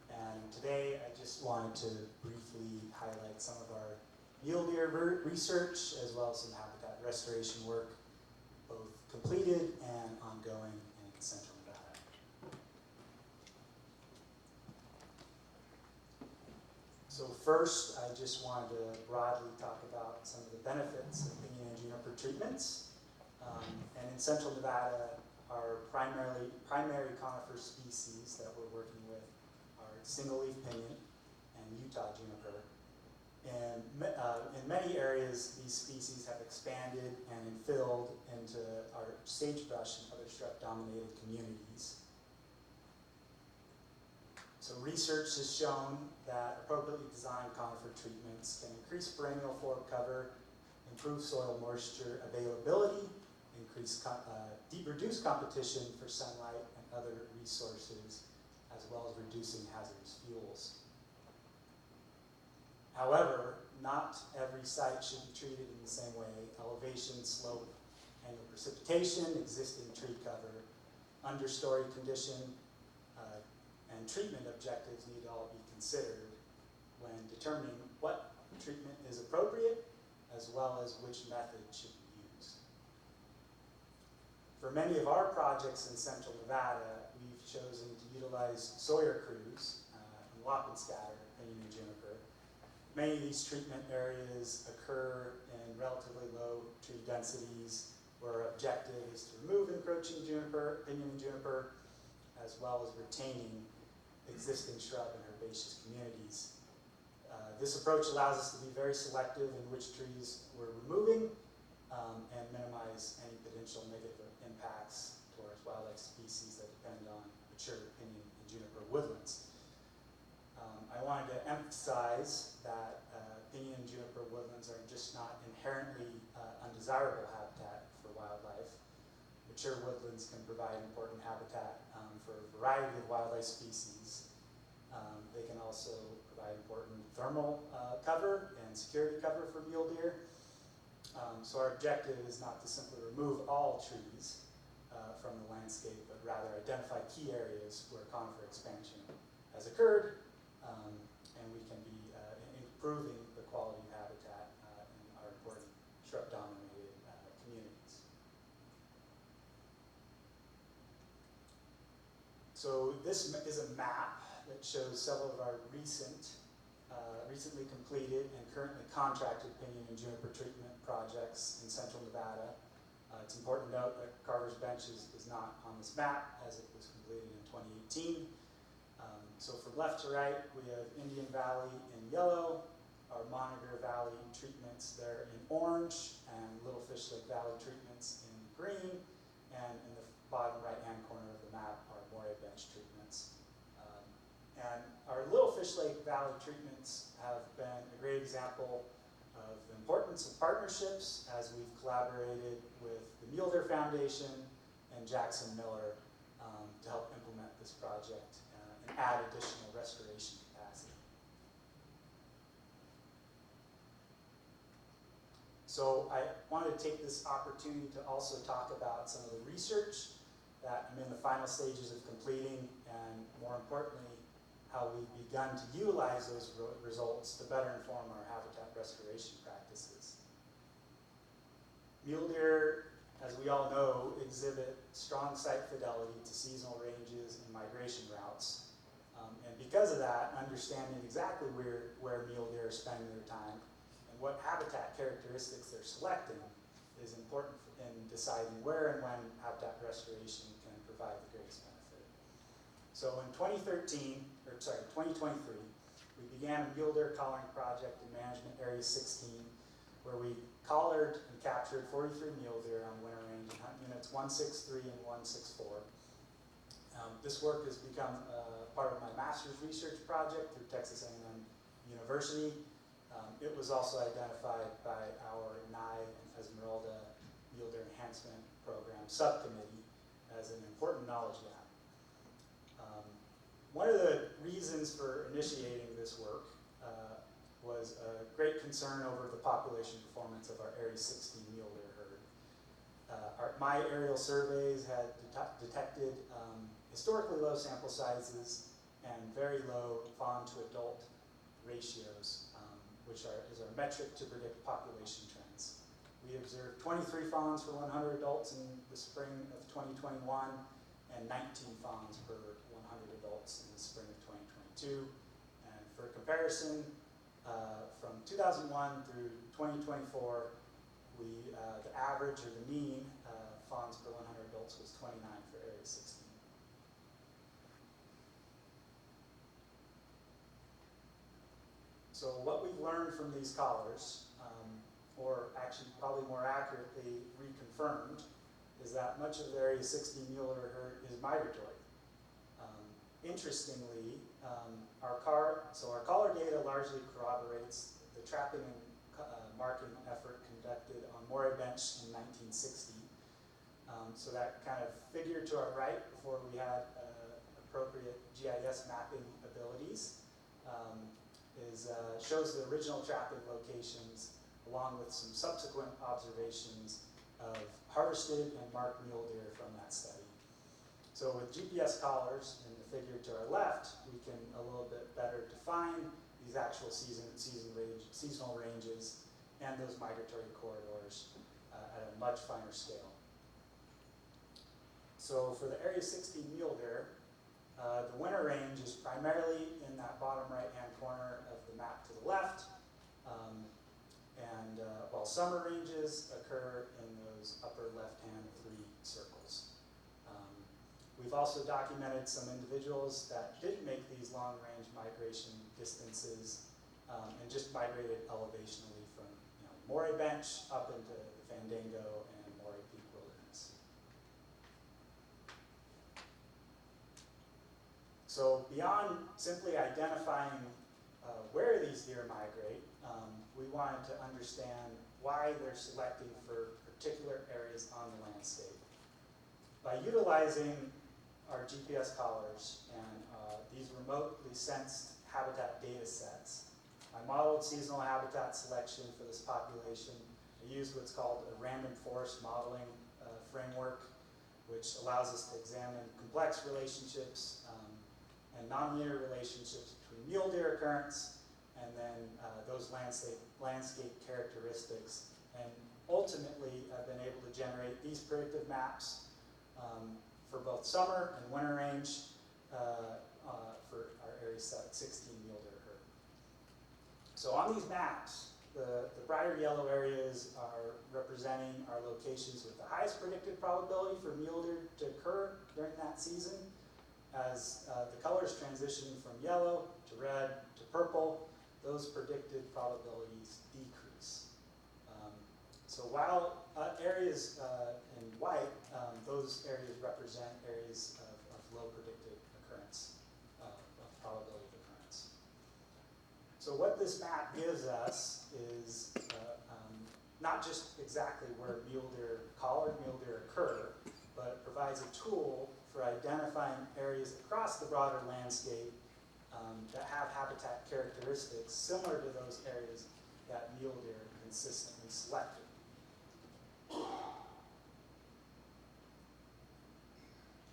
and today I just wanted to briefly highlight some of our mule deer research as well as some habitat restoration work, both completed and ongoing in Central Nevada. So first, I just wanted to broadly talk about some of the benefits of pinyon and juniper treatments. And in Central Nevada, our primary conifer species that we're working with are single-leaf pinyon and Utah juniper. And in many areas, these species have expanded and infilled into our sagebrush and other shrub-dominated communities. So research has shown that appropriately designed conifer treatments can increase perennial forb cover, improve soil moisture availability, reduce competition for sunlight and other resources, as well as reducing hazardous fuels. However, not every site should be treated in the same way. Elevation, slope, annual precipitation, existing tree cover, understory condition, and treatment objectives need to all be considered when determining what treatment is appropriate, as well as which method should be used. For many of our projects in Central Nevada, we've chosen to utilize Sawyer crews and Wapenscatter, pinyon and juniper. Many of these treatment areas occur in relatively low tree densities, where our objective is to remove encroaching juniper, pinyon and juniper, as well as retaining existing shrub and herbaceous communities. This approach allows us to be very selective in which trees we're removing and minimize any potential negative impacts towards wildlife species that depend on mature pinyon and juniper woodlands. I wanted to emphasize that pinyon and juniper woodlands are just not inherently undesirable habitat for wildlife. Mature woodlands can provide important habitat for a variety of wildlife species. They can also provide important thermal cover and security cover for mule deer. So our objective is not to simply remove all trees from the landscape, but rather identify key areas where conifer expansion has occurred, and we can be improving the quality of habitat in our important shrub-dominated communities. So this is a map that shows several of our recently completed and currently contracted pinyon and juniper treatment projects in central Nevada. It's important to note that Carver's Bench is not on this map as it was completed in 2018. So from left to right, we have Indian Valley in yellow, our Monitor Valley treatments there in orange, and Little Fish Lake Valley treatments in green, and in the bottom right-hand corner of the map are Moray Bench treatments. And our Little Fish Lake Valley treatments have been a great example of the importance of partnerships as we've collaborated with the Mule Deer Foundation and Jackson Miller to help implement this project and add additional restoration capacity. So I wanted to take this opportunity to also talk about some of the research that I'm in the final stages of completing, and more importantly, how we've begun to utilize those results to better inform our habitat restoration practices. Mule deer, as we all know, exhibit strong site fidelity to seasonal ranges and migration routes. And because of that, understanding exactly where mule deer are spending their time and what habitat characteristics they're selecting is important in deciding where and when habitat restoration can provide the greatest benefit. So in 2023, we began a mule deer collaring project in Management Area 16, where we collared and captured 43 mule deer on winter range in hunt units 163 and 164. This work has become part of my master's research project through Texas A&M University. It was also identified by our Nye and Esmeralda Mule Deer Enhancement Program subcommittee as an important knowledge gap. One of the reasons for initiating this work was a great concern over the population performance of our Area 16 mule deer herd. My aerial surveys had detected historically low sample sizes and very low fawn to adult ratios, which is our metric to predict population trends. We observed 23 fawns per 100 adults in the spring of 2021 and 19 fawns per 100 adults in the spring of 2022. And for comparison, from 2001 through 2024, the average or the mean fawns per 100 adults was 29 for Area 16. So what we've learned from these collars, or actually probably more accurately reconfirmed, is that much of the Area 16 mule deer herd is migratory. Interestingly, our collar data largely corroborates the trapping and marking effort conducted on Moray Bench in 1960. So that kind of figure to our right, before we had appropriate GIS mapping abilities, shows the original trapping locations along with some subsequent observations of harvested and marked mule deer from that study. So with GPS collars in the figure to our left, we can a little bit better define these actual seasonal ranges and those migratory corridors at a much finer scale. So for the Area 16 mule deer, the winter range is primarily in that bottom right-hand corner of the map to the left, while summer ranges occur in those upper left-hand 3 circles. We've also documented some individuals that didn't make these long-range migration distances and just migrated elevationally from Moray Bench up into the Fandango and Moray Peak Wilderness. So beyond simply identifying where these deer migrate, we wanted to understand why they're selecting for particular areas on the landscape. By utilizing are GPS collars, and these remotely sensed habitat data sets. I modeled seasonal habitat selection for this population. I used what's called a random forest modeling framework, which allows us to examine complex relationships and nonlinear relationships between mule deer occurrence and then those landscape characteristics. And ultimately, I've been able to generate these predictive maps for both summer and winter range for our Area 16 mule deer herd. So on these maps, the brighter yellow areas are representing our locations with the highest predicted probability for mule deer to occur during that season. As the colors transition from yellow to red to purple, those predicted probabilities decrease. So while areas in white, those areas represent areas of low predicted occurrence, of probability of occurrence. So what this map gives us is not just exactly where collared mule deer occur, but it provides a tool for identifying areas across the broader landscape that have habitat characteristics similar to those areas that mule deer consistently selected.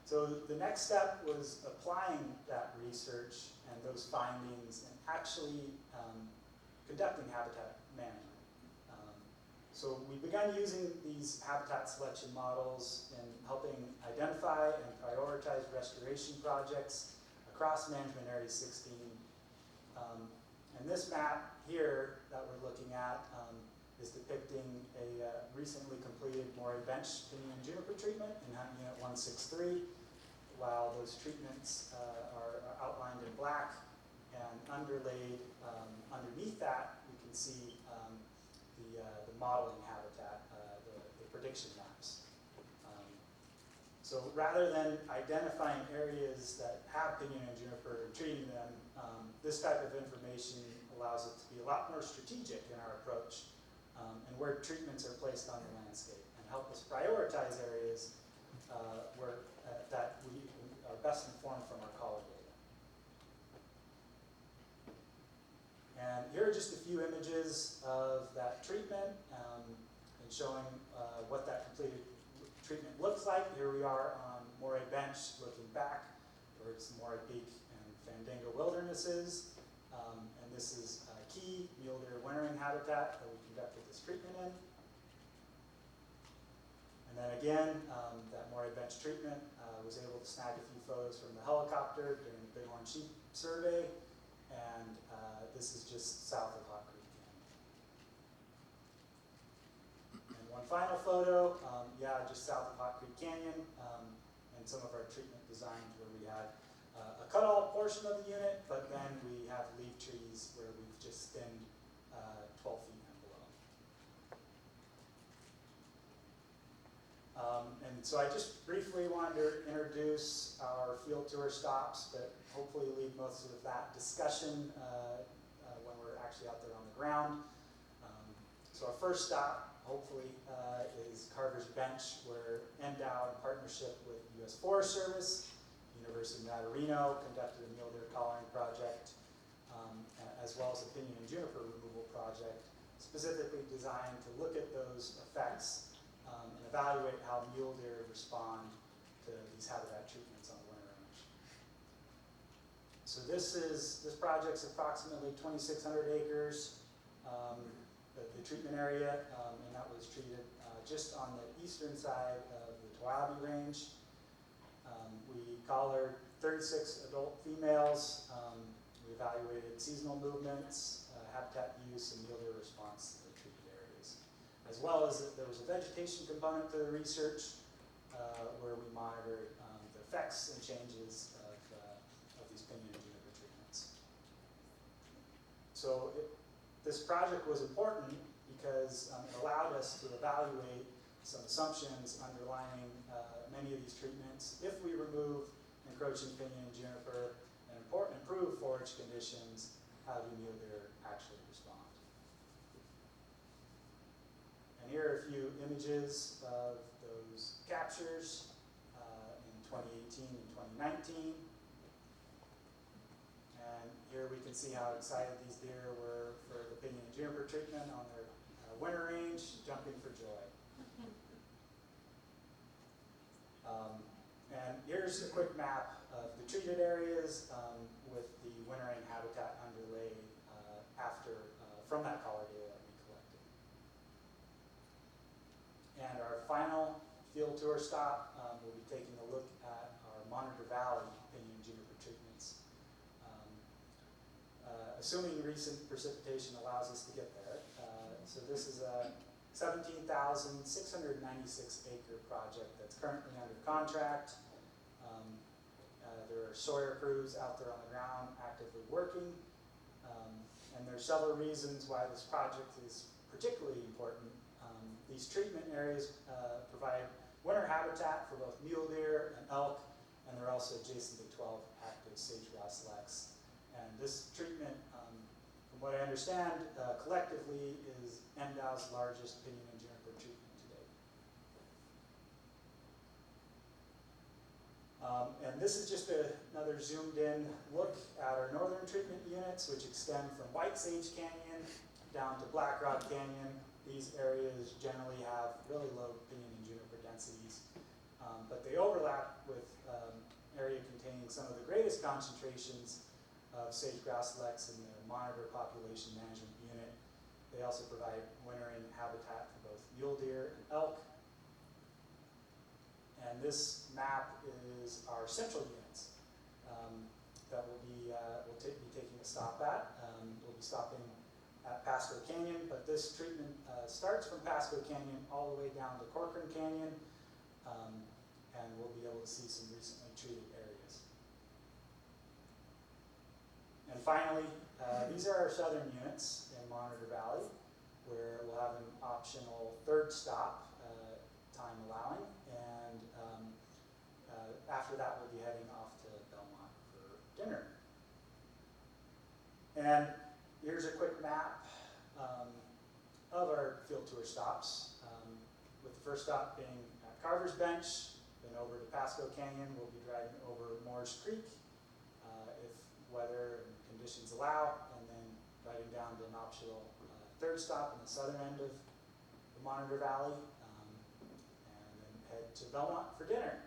So the next step was applying that research and those findings and actually conducting habitat management. So we began using these habitat selection models in helping identify and prioritize restoration projects across Management Area 16. And this map here that we're looking at is depicting a recently completed Moray Bench pinyon and juniper treatment in Hunt Unit 163, while those treatments are outlined in black and underlaid underneath that, we can see the modeling habitat, the prediction maps. So rather than identifying areas that have pinyon and juniper and treating them, this type of information allows it to be a lot more strategic in our approach and where treatments are placed on the landscape and help us prioritize areas that we are best informed from our collar data. And here are just a few images of that treatment and showing what that completed treatment looks like. Here we are on Moray Bench looking back towards Moray Peak and Fandango wildernesses. And this is key mule deer wintering habitat that we conducted this treatment in. And then again, that Moray Bench treatment was able to snag a few photos from the helicopter during the Bighorn Sheep survey. And this is just south of Hot Creek Canyon. And one final photo, just south of Hot Creek Canyon, and some of our treatment designs where we had a cut-all portion of the unit, but then we have leaf trees where we've just thinned 12 feet and below. And so I just briefly wanted to introduce our field tour stops, but hopefully leave most of that discussion when we're actually out there on the ground. So our first stop, hopefully, is Carter's Bench, where NDOW, in partnership with U.S. Forest Service, University of Nevada, Reno, conducted a mule deer collaring project, as well as a pinyon and juniper removal project, specifically designed to look at those effects and evaluate how mule deer respond to these habitat treatments on the winter range. So this project's approximately 2,600 acres, the treatment area, and that was treated just on the eastern side of the Toiyabe Range. We collared 36 adult females. We evaluated seasonal movements, habitat use, and mule deer response to the treated areas. As well as there was a vegetation component to the research where we monitored the effects and changes of these pinyon and juniper treatments. So this project was important because it allowed us to evaluate some assumptions underlying many of these treatments. If we remove encroaching pinyon and juniper and improve forage conditions, how do mule deer actually respond? And here are a few images of those captures in 2018 and 2019. And here we can see how excited these deer were for the pinyon and juniper treatment on their winter range, jumping for joy. And here's a quick map of the treated areas with the wintering habitat underlay from that collar data that we collected. And our final field tour stop, we'll be taking a look at our Monitor Valley pinyon and juniper treatments. Assuming recent precipitation allows us to get there. So this is a 17,696 acre project that's currently under contract. There are Sawyer crews out there on the ground actively working. And there are several reasons why this project is particularly important. These treatment areas provide winter habitat for both mule deer and elk, and they're also adjacent to 12 active sage-grouse leks. And this treatment, from what I understand, collectively is MDOW's largest pinyon and juniper treatment to date. And this is just another zoomed in look at our northern treatment units, which extend from White Sage Canyon down to Black Rock Canyon. These areas generally have really low pinyon and juniper densities, but they overlap with area containing some of the greatest concentrations of sage-grouse leks in the Monitor Population Management Unit. They also provide wintering habitat for both mule deer and elk. And this map is our central units that we'll be taking a stop at. We'll be stopping at Pasco Canyon, but this treatment starts from Pasco Canyon all the way down to Corcoran Canyon, and we'll be able to see some recently treated areas. And finally, these are our southern units in Monitor Valley, where we'll have an optional third stop, time allowing, and after that we'll be heading off to Belmont for dinner. And here's a quick map of our field tour stops, with the first stop being at Carver's Bench, then over to Pasco Canyon. We'll be driving over Moore's Creek if weather and conditions allow, and then driving down to an optional third stop in the southern end of the Monitor Valley, and then head to Belmont for dinner.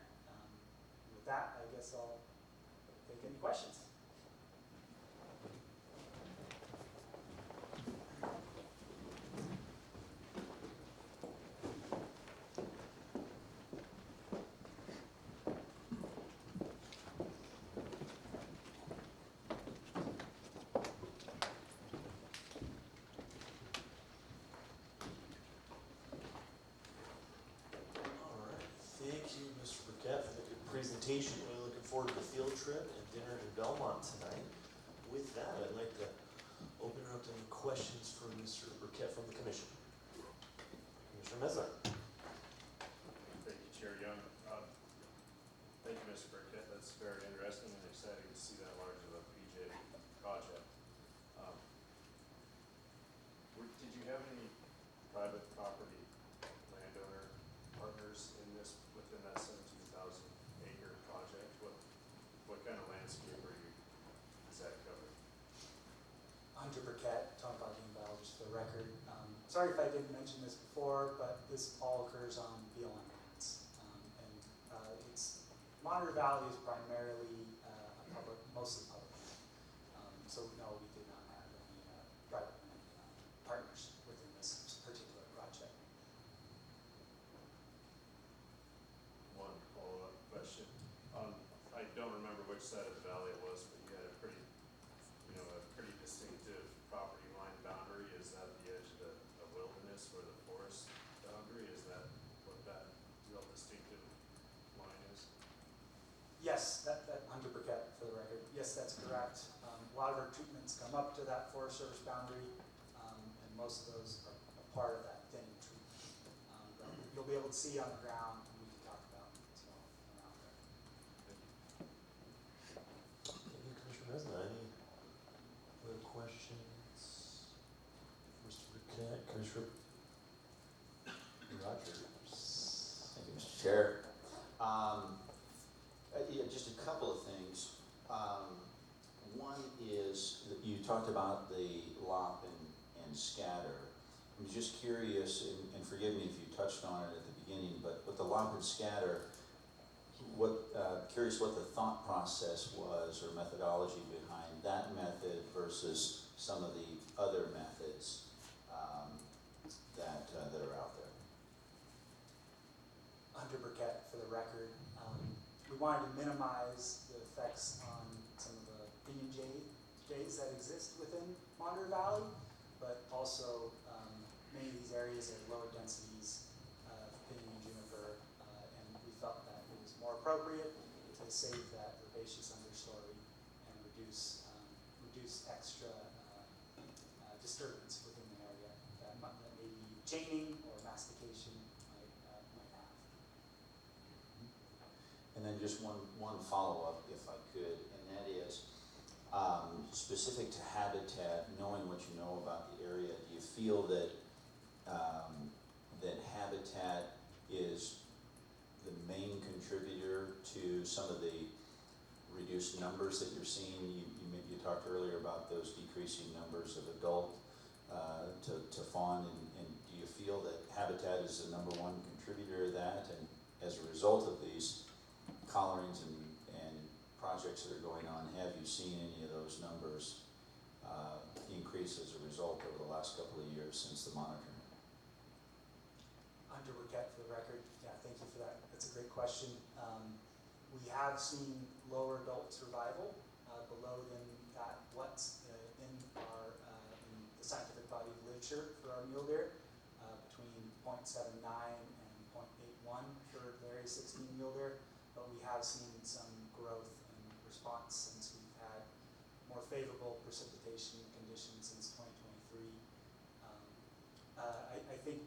With that, I guess I'll take any questions. Presentation. Really looking forward to the field trip and dinner in Belmont tonight. With that, I'd like to open it up to any questions for Mr. Burkett from the Commission. Commissioner Meza. Thank you, Chair Young. Thank you, Mr. Burkett. That's very interesting and exciting to see that large of a PJ project. Did you have any private property landowner partners in this, within that 17,000 acre project? What kind of landscape does that cover? Hunter Burkett, Tonopah Game Biologist for the record. Sorry if I didn't mention this before, but this all occurs on BLM lands. Monitor Valley is primarily mostly public land. So no, we did not have any private land partners within this particular project. One follow-up question. I don't remember which side of the valley it was, but you had a pretty distinctive property line boundary. Is that the edge of the wilderness or the forest boundary? Is that what that real distinctive line is? Yes, that Hunter Burkett for the record. Yes, that's correct. A lot of our treatments come up to that Forest Service boundary, and most of those are a part of that thinning treatment. But you'll be able to see on the ground, and we can talk about it as well around there. Thank you, Commissioner Meza. Any other questions? Mr. Burkett, Commissioner Rogers. Thank you, Mr. Chair. talked about the lop and scatter. I'm just curious, and forgive me if you touched on it at the beginning, but with the lop and scatter, curious what the thought process was or methodology behind that method versus some of the other methods that are out there. Hunter Burkett, for the record. We wanted to minimize the effects on some of the pinyon jays that exist within Monitor Valley, but also many of these areas are lower densities of pinyon and juniper, and we felt that it was more appropriate to save that herbaceous understory and reduce extra disturbance within the area that maybe chaining or mastication might have. And then just one follow-up, if I could, and that is specific to habitat, knowing what you know about the area, do you feel that that habitat is the main contributor to some of the reduced numbers that you're seeing? You talked earlier about those decreasing numbers of adult to fawn, and do you feel that habitat is the number one contributor to that? And as a result of these collarings and projects that are going on, have you seen any of those numbers increase as a result over the last couple of years since the monitoring? Hunter Burkett, for the record. Yeah, thank you for that. That's a great question. We have seen lower adult survival below than that what's in the scientific body of literature for our mule deer, between 0.79 and 0.81 for the Area 16 mule deer. But we have seen some growth in response since we've had more favorable precipitation conditions since 2023. I think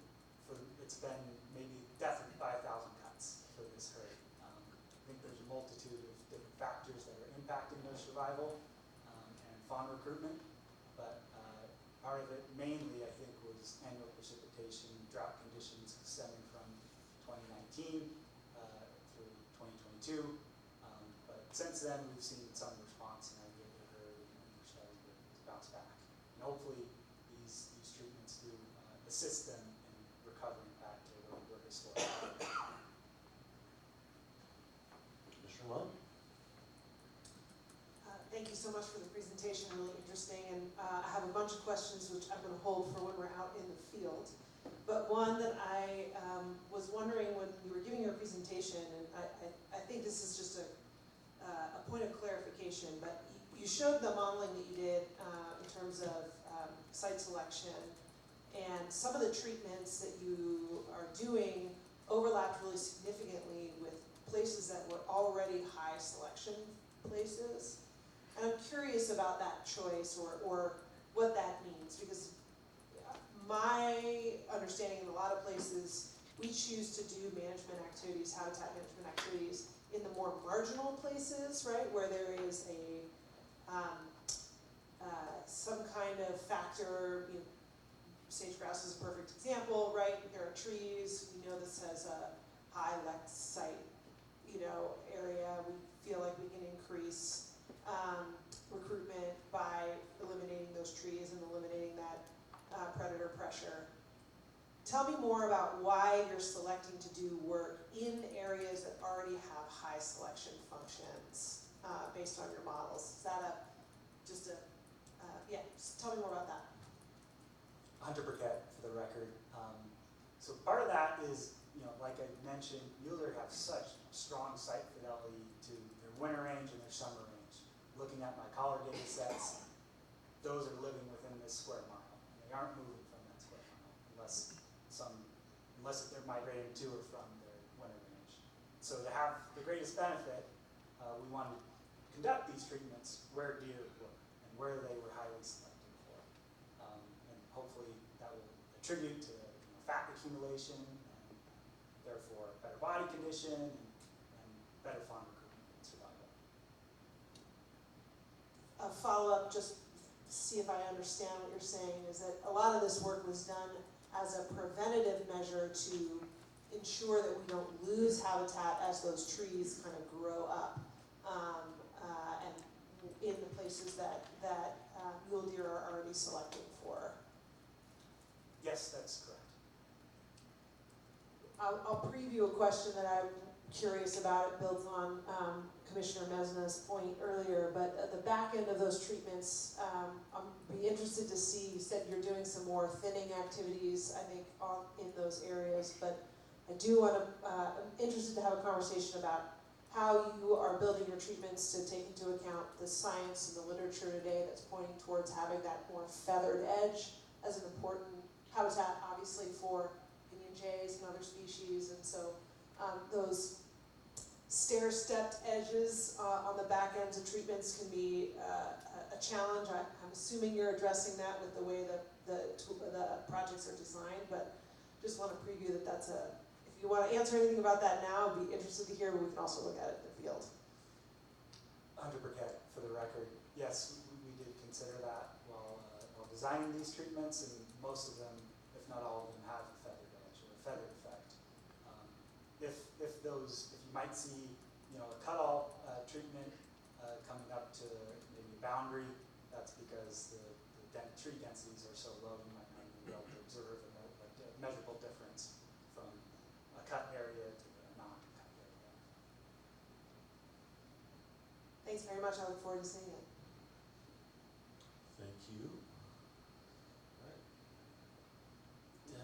it's been maybe definitely 5,000 cuts for this herd. I think there's a multitude of different factors that are impacting their survival and fawn recruitment, but part of it mainly, I think, was annual precipitation, drought conditions stemming from 2019 through 2022. But since then, we've seen some response in our mule deer herd, and we're starting to bounce back. And hopefully, these treatments do assist them in recovering back to where we were historically. Commissioner Lund? Thank you so much for the presentation, really interesting. And I have a bunch of questions which I'm going to hold for when we're out in the field. But one that I was wondering when you were giving your presentation, and I think this is just a point of clarification, but you showed the modeling that you did in terms of site selection, and some of the treatments that you are doing overlapped really significantly with places that were already high selection places. And I'm curious about that choice or what that means, because my understanding in a lot of places, we choose to do management activities, habitat management activities, in the more marginal places, right, where there is some kind of factor. Sage grouse is a perfect example, right? There are trees. We know this has a high lect site, area. We feel like we can increase recruitment by eliminating those trees and eliminating that predator pressure. Tell me more about why you're selecting to do work in areas that already have high selection functions based on your models. Is that just tell me more about that. Hunter Burkett, for the record. So part of that is, like I mentioned, mule deer have such strong site fidelity to their winter range and their summer range. Looking at my collar data sets, those are living within this square mile. And they aren't moving from that square mile unless they're migrating to or from their winter range. So to have the greatest benefit, we wanted to conduct these treatments where deer were and where they were highly selected for. And hopefully that will attribute to fat accumulation and therefore better body condition and better fawn recruitment and survival. A follow-up, just to see if I understand what you're saying, is that a lot of this work was done as a preventative measure to ensure that we don't lose habitat as those trees kind of grow up, and in the places that mule deer are already selecting for. Yes, that's correct. I'll preview a question that I'm curious about. It builds on Commissioner Mesna's point earlier, but at the back end of those treatments, I'm be interested to see, you said you're doing some more thinning activities, I think, in those areas, but I do want to, I'm interested to have a conversation about how you are building your treatments to take into account the science and the literature today that's pointing towards having that more feathered edge as an important habitat, obviously, for Indian jays and other species, and so those stair-stepped edges on the back ends of treatments can be a challenge. I'm assuming you're addressing that with the way that the projects are designed, but just want to preview that that's a, if you want to answer anything about that now, I'd be interested to hear, but we can also look at it in the field. Hunter Burkett, for the record, yes, we did consider that while designing these treatments, and most of them, if not all of them, have a feathered edge or a feathered effect. If you might see, a cutout treatment coming up to maybe a boundary, that's because the tree densities are so low, you might not even be able to observe a measurable difference from a cut area to a non-cut area. Thanks very much. I look forward to seeing it. Thank you.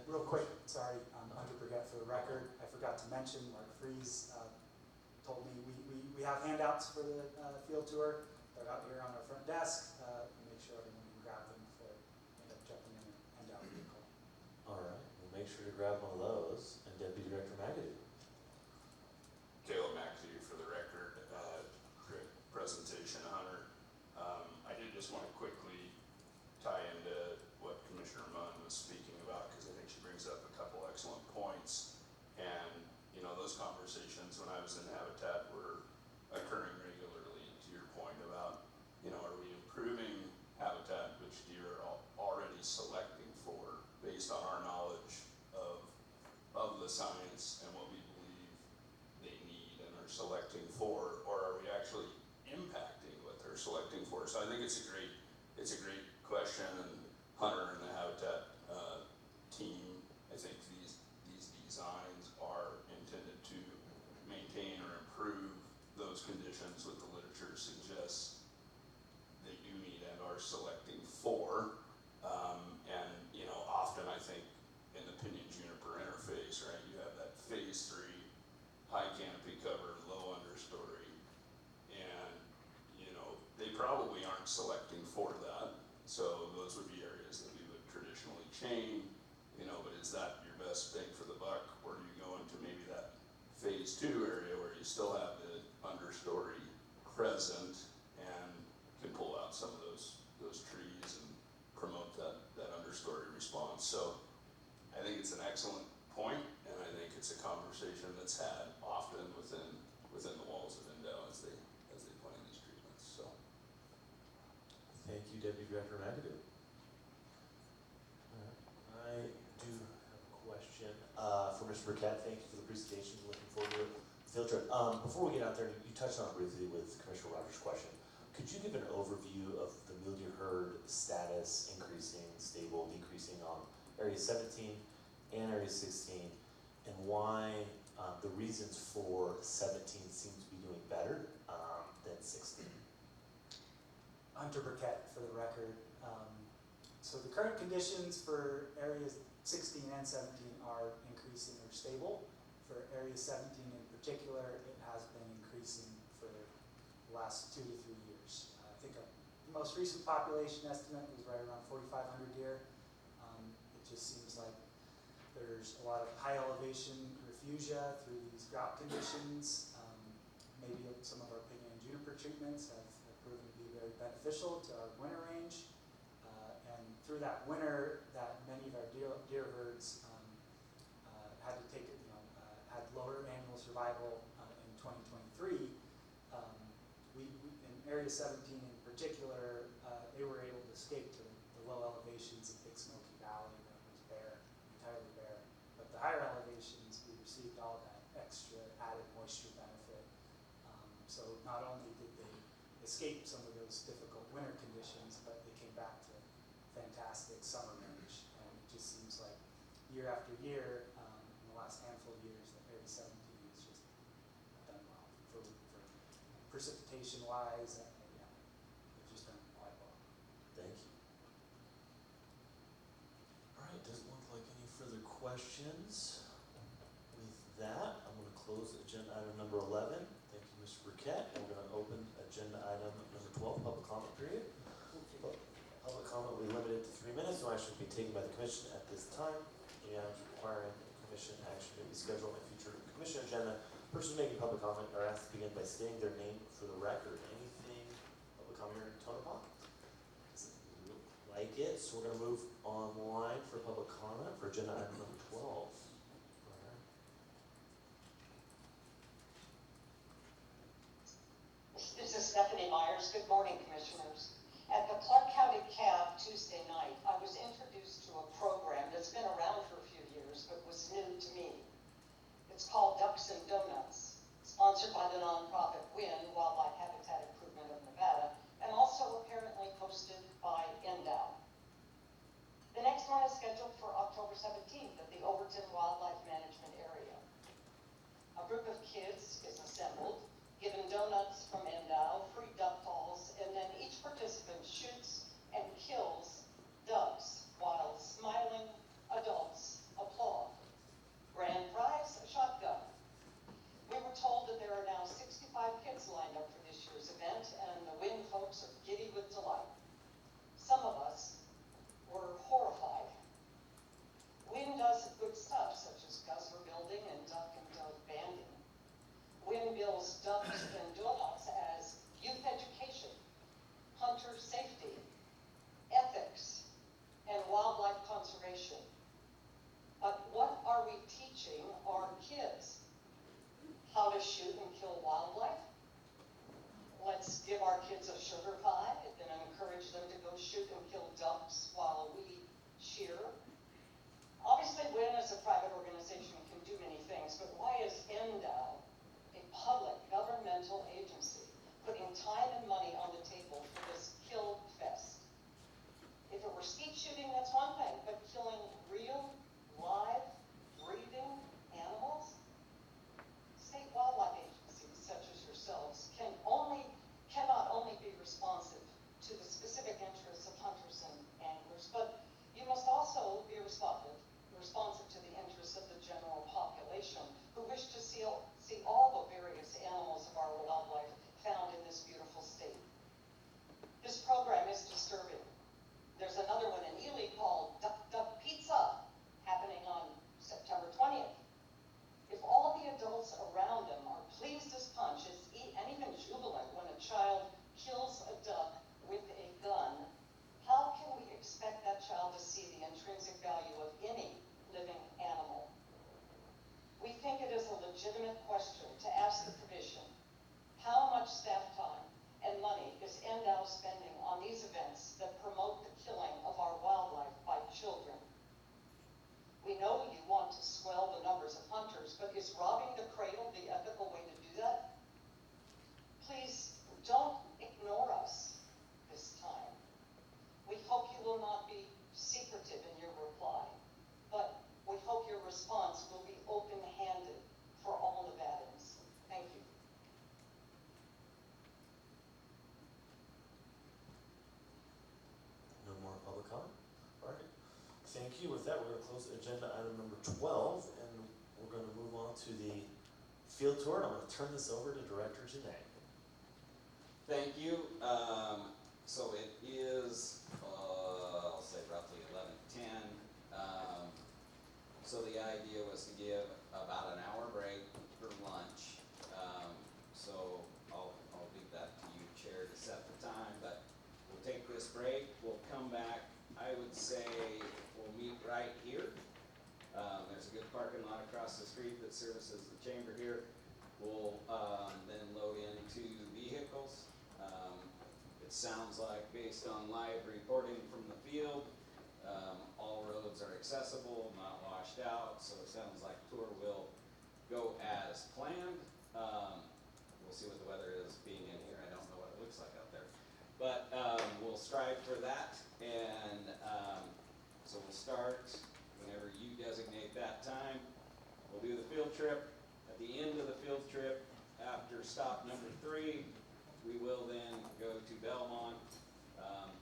Real quick, sorry, Hunter Burkett, for the record, I forgot to mention, Mark Fries told me we have handouts for the field tour. They're out here on our front desk. Make sure everyone can grab them before they end up jumping in and hand out the vehicle. All right, we'll make sure to grab one of those. And Deputy Director McAdoo. Caleb McAdoo, for the record. Great presentation, Hunter. I did just want to quickly tie into what Commissioner Munn was speaking about, because I think she brings up a couple excellent points. And, those conversations when I was in Habitat were occurring regularly, to your point about, are we improving habitat which deer are already selecting for based on our knowledge of the science and what we believe they need and are selecting for, or are we actually impacting what they're selecting for? So I think it's a great question, and Hunter and the Habitat team, I think these designs are intended to maintain or improve those conditions what the literature suggests they do need and are selecting for. And often I think in the pinyon juniper interface, right, you have that phase 3 high canopy cover, low understory, and they probably aren't selecting for that. So those would be areas that we would traditionally chain, but is that your best bang for the buck? Or do you go into maybe that phase 2 area where you still have the understory present and can pull out some of those trees and promote that understory response? So I think it's an excellent point, and I think it's a conversation that's had often within the walls of Indo as they plan these treatments. So Thank you, Deputy Director McAdoo. I do have a question for Mr. Burkett. Thank you for the presentation. Looking forward to the field trip. Before we get out there, you touched on it briefly with Commissioner Rogers' question. Could you give an overview of the mule deer herd status, increasing, stable, decreasing on Area 17 and Area 16, and why the reasons for 17 seem to be doing better than 16? Hunter Burkett, for the record. So the current conditions for areas 16 and 17 are increasing or stable. For area 17 in particular, it has been increasing for the last 2 to 3 years. I think the most recent population estimate was right around 4,500 deer. It just seems like there's a lot of high elevation refugia through these drought conditions. Maybe some of our pinyon and juniper treatments have proven to be very beneficial to our winter range. And through that winter, that many of our deer herds had to take, had lower annual survival in 2023. In Area 17 in particular, they were able to escape to the low elevations of Big Smoky Valley that was bare, entirely bare. But the higher elevations, we received all that extra added moisture benefit. So not only did they escaped some of those difficult winter conditions, but they came back to fantastic summer range. And it just seems like year after year, in the last handful of years, that Area 17 has just done well for precipitation wise. Yeah, they've just done quite well. Thank you. All right, doesn't look like any further questions. With that, I'm going to close agenda item number 11. Thank you, Mr. Burkett. And we're going to open agenda item number 12, public comment period. Public comment will be limited to 3 minutes. No action will be taken by the commission at this time. Any items requiring commission action may be scheduled on a future commission agenda. Persons making public comment are asked to begin by stating their name for the record. Anything public comment or tone upon? Doesn't look like it, so we're going to move online for public comment for agenda item number 12. This is Stephanie Myers. Good morning, Commissioners. At the Clark County CAB Tuesday night, I was introduced to a program that's been around for a few years, but was new to me. It's called Ducks and Donuts, sponsored by the nonprofit WIN, Wildlife Habitat Improvement of Nevada, and also apparently hosted by NDOW. The next one is scheduled for October 17th at the Overton Wildlife Management Area. A group of kids is assembled, given donuts from NDOW, free duck calls, and then each participant shoots and kills ducks while smiling adults applaud. Grand prize, a shotgun. We were told that there are now 65 kids lined up for this year's event, and the WIN folks are giddy with delight. Some of us were horrified. WIN does good stuff, such as guzzer building and duck and dove banding. WIN bills ducks and donuts as youth education, hunter safety, ethics, and wildlife conservation. But what are we teaching our kids? How to shoot and kill wildlife? Let's give our kids a sugar pie and encourage them to go shoot and kill ducks while we cheer. Obviously, WIN as a private organization can do many things, but why is NDOW, a public governmental agency, putting time and money on the table for this kill fest? If it were skeet shooting, that's one thing, but killing real, live, breathing animals? State wildlife agencies such as yourselves cannot only be responsive to the specific interests of hunters and anglers, but you must also be responsive to the interests of the general population who wish to see all the various animals of our wildlife found in this beautiful state. This program is disturbing. There's another one in Ely called Duck Pizza happening on September 20th. If all the adults around them are pleased as punch and even jubilant when a child kills a duck with a gun, how can we expect that child to see the intrinsic value of any living animal? We think it is a legitimate question to ask the Commission, how much staff time and money is NDOW spending on these events that promote the killing of our wildlife by children? We know you want to swell the numbers of hunters, but is robbing the cradle the ethical way to do that? Please don't ignore us this time. We hope you will not be secretive in your reply, but we hope your response will be open-handed for all Nevadans. Thank you. No more public comment? All right. Thank you. With that, we're going to close agenda item number 12, and we're going to move on to the field tour. And I'm going to turn this over to Director Janae. Thank you. So it is, I'll say roughly 11:10. So the idea was to give about an hour break for lunch. So I'll leave that to you, Chair, to set the time. But we'll take this break. We'll come back. I would say we'll meet right here. There's a good parking lot across the street that services the chamber here. We'll then load into vehicles. It sounds like, based on live reporting from the field, all roads are accessible, not washed out, so it sounds like tour will go as planned. We'll see what the weather is being in here. I don't know what it looks like out But we'll strive for that, and so we'll start whenever you designate that time. We'll do the field trip. At the end of the field trip, after stop number 3, we will then go to Belmont.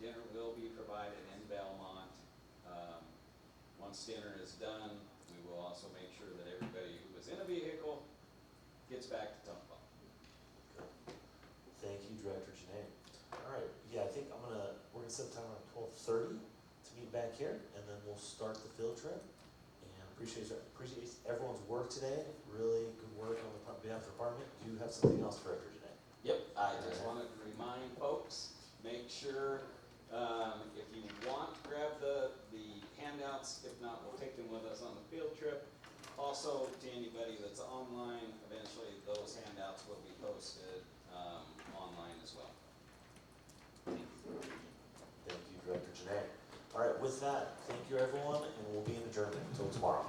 Dinner will be provided in Belmont. Once dinner is done, we will also make sure that everybody who was in a vehicle gets back to Tumpa. Thank you, Director Janae. All right, yeah, I think we're gonna set the time around 12:30 to meet back here, and then we'll start the field trip. And appreciate everyone's work today, really good work on behalf of the department. Do you have something else, Director Janae? Yep, I just wanted to remind folks, make sure, if you want, grab the handouts. If not, we'll take them with us on the field trip. Also, to anybody that's online, eventually those handouts will be posted online as well. Thank you, Director Janae. All right, with that, thank you everyone, and we'll be in adjournment until tomorrow.